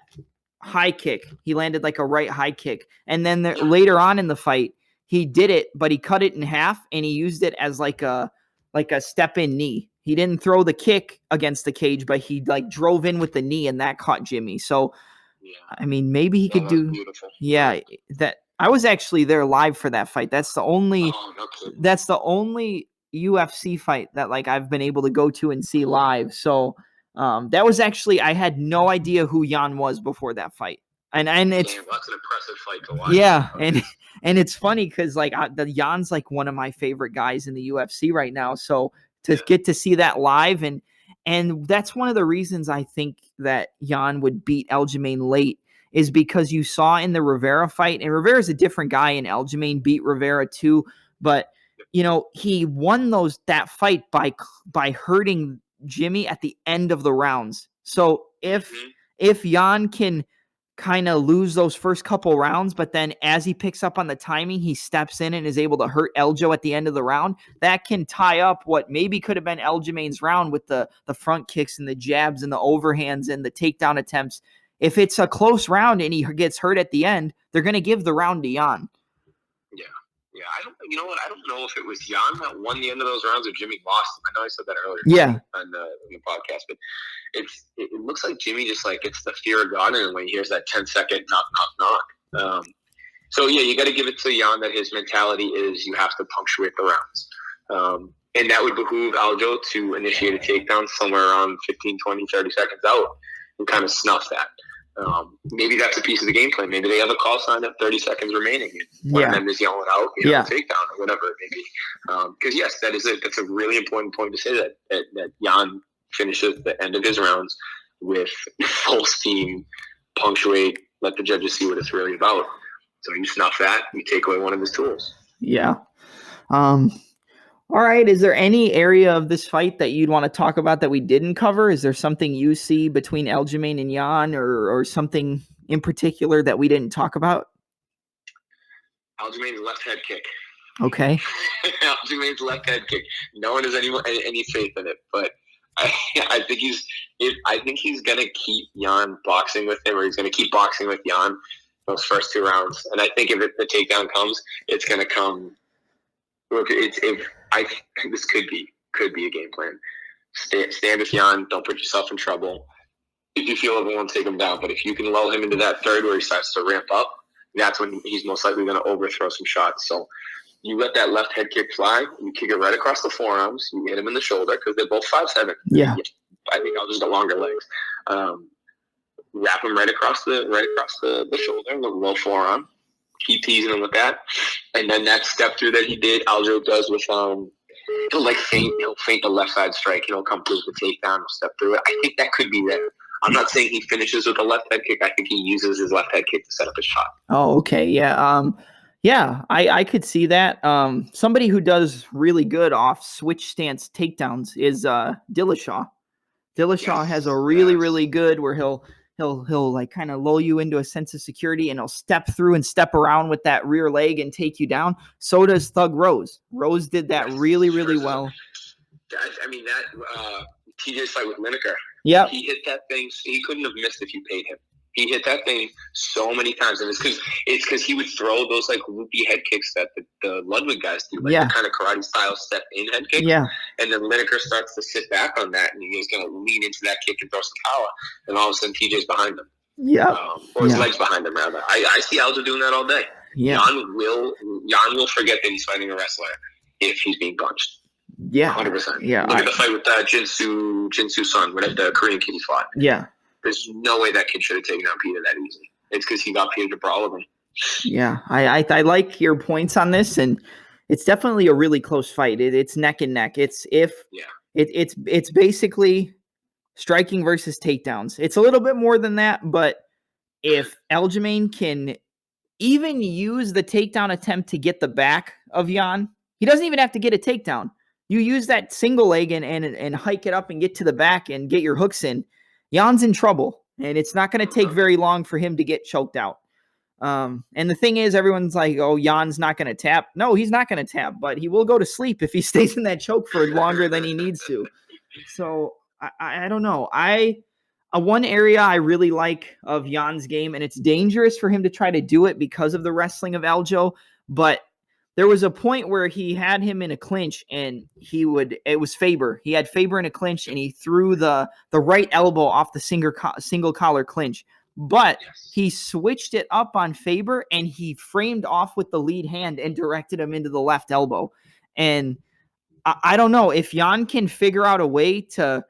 high kick. He landed like a right high kick, and then later on in the fight, he did it, but he cut it in half and he used it as like a step in knee. He didn't throw the kick against the cage, but he like drove in with the knee, and that caught Jimmy. So. Yeah. I mean, maybe he could do. Beautiful. Yeah, that I was actually there live for that fight. That's the only. That's the only UFC fight that like I've been able to go to and see live. So that was actually, I had no idea who Jan was before that fight, and it's that's an impressive fight to watch. Yeah, and it's funny because like the Jan's like one of my favorite guys in the UFC right now. So to get to see that live and that's one of the reasons I think that Jan would beat Aljamain late, is because you saw in the Rivera fight, and Rivera's a different guy, and Aljamain beat Rivera too, but he won that fight by hurting Jimmy at the end of the rounds. So if Jan can kind of lose those first couple rounds, but then as he picks up on the timing, he steps in and is able to hurt Eljo at the end of the round, that can tie up what maybe could have been Aljamain's round with the front kicks and the jabs and the overhands and the takedown attempts. If it's a close round and he gets hurt at the end, they're going to give the round to Jan. Yeah, I don't know if it was Jan that won the end of those rounds or Jimmy lost them. I know I said that earlier on the podcast, but it looks like Jimmy just like gets the fear of God, and when he hears that 10-second knock. So yeah, you got to give it to Jan that his mentality is you have to punctuate the rounds. And that would behoove Aljo to initiate a takedown somewhere around 15, 20, 30 seconds out and kind of snuff that. Maybe that's a piece of the game plan. Maybe they have a call sign at 30 seconds remaining. One of them is yelling out, takedown or whatever it may be. Because yes, that's a really important point to say that Jan finishes the end of his rounds with full steam, punctuate, let the judges see what it's really about. So you snuff that, you take away one of his tools. Yeah. All right. Is there any area of this fight that you'd want to talk about that we didn't cover? Is there something you see between Aljamain and Jan, or something in particular that we didn't talk about? Aljamain's left head kick. Okay. Aljamain's left head kick. No one has any faith in it, but I think he's gonna keep Jan boxing with him, or he's gonna keep boxing with Jan those first two rounds. And I think if the takedown comes, it's gonna come. I think this could be a game plan. Stand with Jan. Don't put yourself in trouble. If you feel everyone, take him down. But if you can lull him into that third where he starts to ramp up, that's when he's most likely going to overthrow some shots. So you let that left head kick fly. You kick it right across the forearms. You hit him in the shoulder because they're both 5'7". Yeah. I think I'll just go longer legs. Wrap him right across the shoulder, the low forearm. Keep teasing him with that, and then that step through that he did, Aljo does with he'll feint the left side strike. He'll come through with the takedown, he'll step through it. I think that could be there. I'm not saying he finishes with a left head kick. I think he uses his left head kick to set up his shot. Oh, okay, yeah, I could see that. Somebody who does really good off switch stance takedowns is Dillashaw. Dillashaw has a really good where he'll like kind of lull you into a sense of security, and he'll step through and step around with that rear leg and take you down. So does Thug Rose. Rose did that really well. I mean, that TJ's fight with Lineker. Yeah, he hit that thing. He couldn't have missed if you paid him. He hit that thing so many times, and it's because he would throw those like loopy head kicks that the Ludwig guys do, like the kind of karate style step in head kick. Yeah, and then Lineker starts to sit back on that, and he's going to lean into that kick and throw some power, and all of a sudden TJ's behind him. Yeah, or his legs behind him rather. I see Aldo doing that all day. Yeah, Jan will forget that he's fighting a wrestler if he's being punched. Yeah, 100%. Yeah, look at the fight with Jinsu Sun, whatever the Korean kid he fought. Yeah. There's no way that kid should have taken out Peter that easy. It's because he got Peter to brawl with him. Yeah, I like your points on this, and it's definitely a really close fight. It's neck and neck. It's basically striking versus takedowns. It's a little bit more than that, but if Aljamain can even use the takedown attempt to get the back of Jan, he doesn't even have to get a takedown. You use that single leg and hike it up and get to the back and get your hooks in. Jan's in trouble, and it's not going to take very long for him to get choked out. And the thing is, everyone's like, oh, Jan's not going to tap. No, he's not going to tap, but he will go to sleep if he stays in that choke for longer than he needs to. So I don't know. One area I really like of Jan's game, and it's dangerous for him to try to do it because of the wrestling of Aljo, but there was a point where he had him in a clinch, and it was Faber. He had Faber in a clinch, and he threw the right elbow off the single collar clinch. But he switched it up on Faber, and he framed off with the lead hand and directed him into the left elbow. And I don't know if Jan can figure out a way to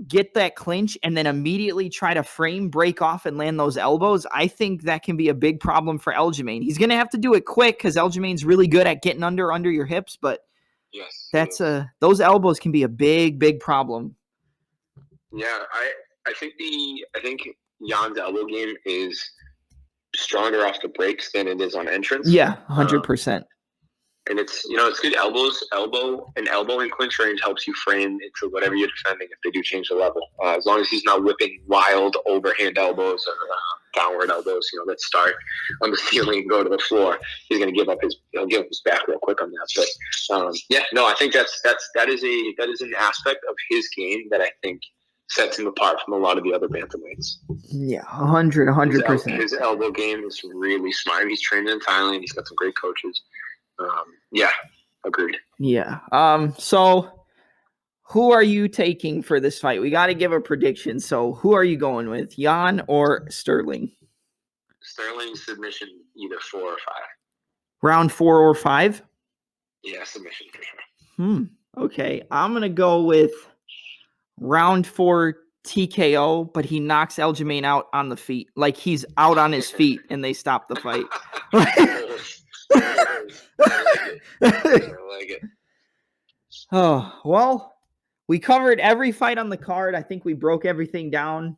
get that clinch and then immediately try to break off and land those elbows. I think that can be a big problem for Aljamain. He's going to have to do it quick because Aljamain's really good at getting under your hips, but those elbows can be a big problem. Yeah, I think Jan's elbow game is stronger off the breaks than it is on entrance. Yeah, 100%. And it's good. Elbow and clinch range helps you frame into whatever you're defending if they do change the level. As long as he's not whipping wild overhand elbows or downward elbows, let's start on the ceiling and go to the floor. He's going to give up his back real quick on that. But I think that is an aspect of his game that I think sets him apart from a lot of the other bantamweights. Yeah, 100%. His elbow game is really smart. He's trained in Thailand. He's got some great coaches. Agreed. Yeah. So who are you taking for this fight? We got to give a prediction. So who are you going with, Jan or Sterling? Sterling submission, either 4 or 5. Round 4 or 5? Yeah, submission for sure. Okay, I'm gonna go with round 4 TKO, but he knocks Aljamain out on the feet, like he's out on his feet, and they stop the fight. I like it. Oh, well, we covered every fight on the card. I think we broke everything down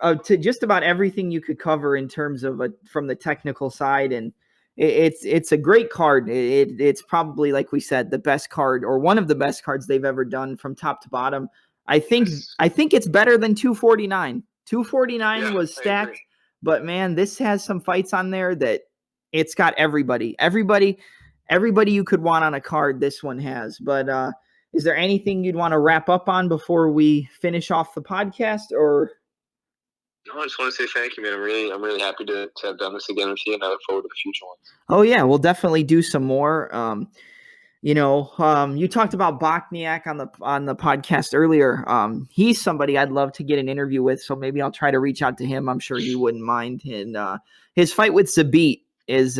to just about everything you could cover in terms of from the technical side, and it's a great card. It's probably, like we said, the best card or one of the best cards they've ever done from top to bottom. I think it's better than 249. 249 was stacked, but man, this has some fights on there that it's got everybody you could want on a card. This one has. But is there anything you'd want to wrap up on before we finish off the podcast? Or no, I just want to say thank you, man. I'm really happy to have done this again with you, and I look forward to the future ones. Oh yeah, we'll definitely do some more. You talked about Bochniak on the podcast earlier. He's somebody I'd love to get an interview with, so maybe I'll try to reach out to him. I'm sure he wouldn't mind. And his fight with Zabit is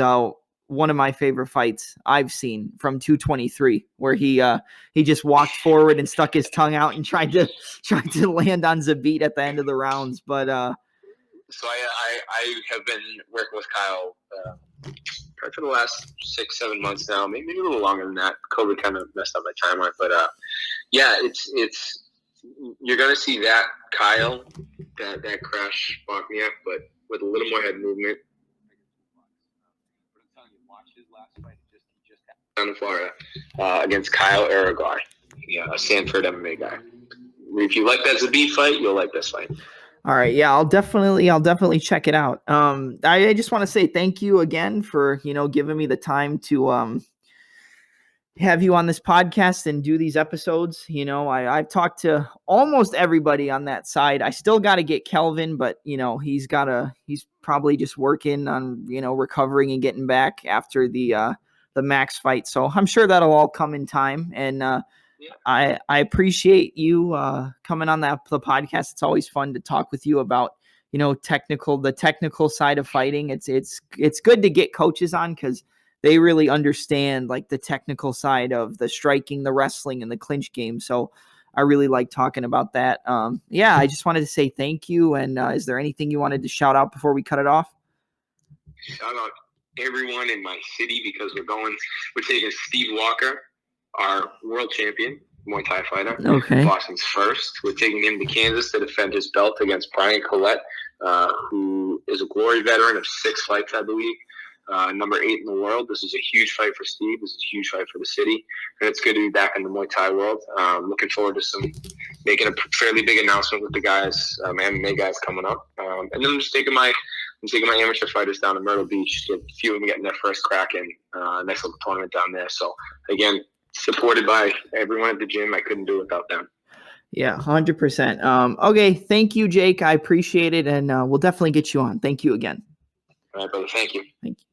one of my favorite fights I've seen from 223, where he just walked forward and stuck his tongue out and tried to land on Zabit at the end of the rounds. But so I have been working with Kyle probably for the last 6-7 months now, maybe a little longer than that. COVID kind of messed up my timeline, but it's you're gonna see that Kyle, that crash Bochniak, but with a little more head movement. Watch his last fight just down in Florida against Kyle Araguay, a Sanford MMA guy. if you like that Zabit fight, you'll like this fight. All right. Yeah, I'll definitely check it out. I just want to say thank you again for, giving me the time to have you on this podcast and do these episodes. I've talked to almost everybody on that side. I still got to get Kelvin, but he's probably just working on, recovering and getting back after the Max fight. So I'm sure that'll all come in time. And I appreciate you coming on the podcast. It's always fun to talk with you about, the technical side of fighting. It's good to get coaches on because they really understand like the technical side of the striking, the wrestling, and the clinch game. So I really like talking about that. I just wanted to say thank you. And is there anything you wanted to shout out before we cut it off? Shout out everyone in my city because we're taking Steve Walker, our world champion Muay Thai fighter. Okay. Boston's first. We're taking him to Kansas to defend his belt against Brian Collette, who is a glory veteran of 6 fights, I believe. Number 8 in the world. This is a huge fight for Steve. This is a huge fight for the city. And it's good to be back in the Muay Thai world. Looking forward to making a fairly big announcement with the guys, MMA guys coming up. And then I'm taking my amateur fighters down to Myrtle Beach. A few of them getting their first crack in next little tournament down there. So again, supported by everyone at the gym. I couldn't do it without them. Yeah, 100%. Okay, thank you, Jake. I appreciate it, and we'll definitely get you on. Thank you again. All right, brother. Thank you. Thank you.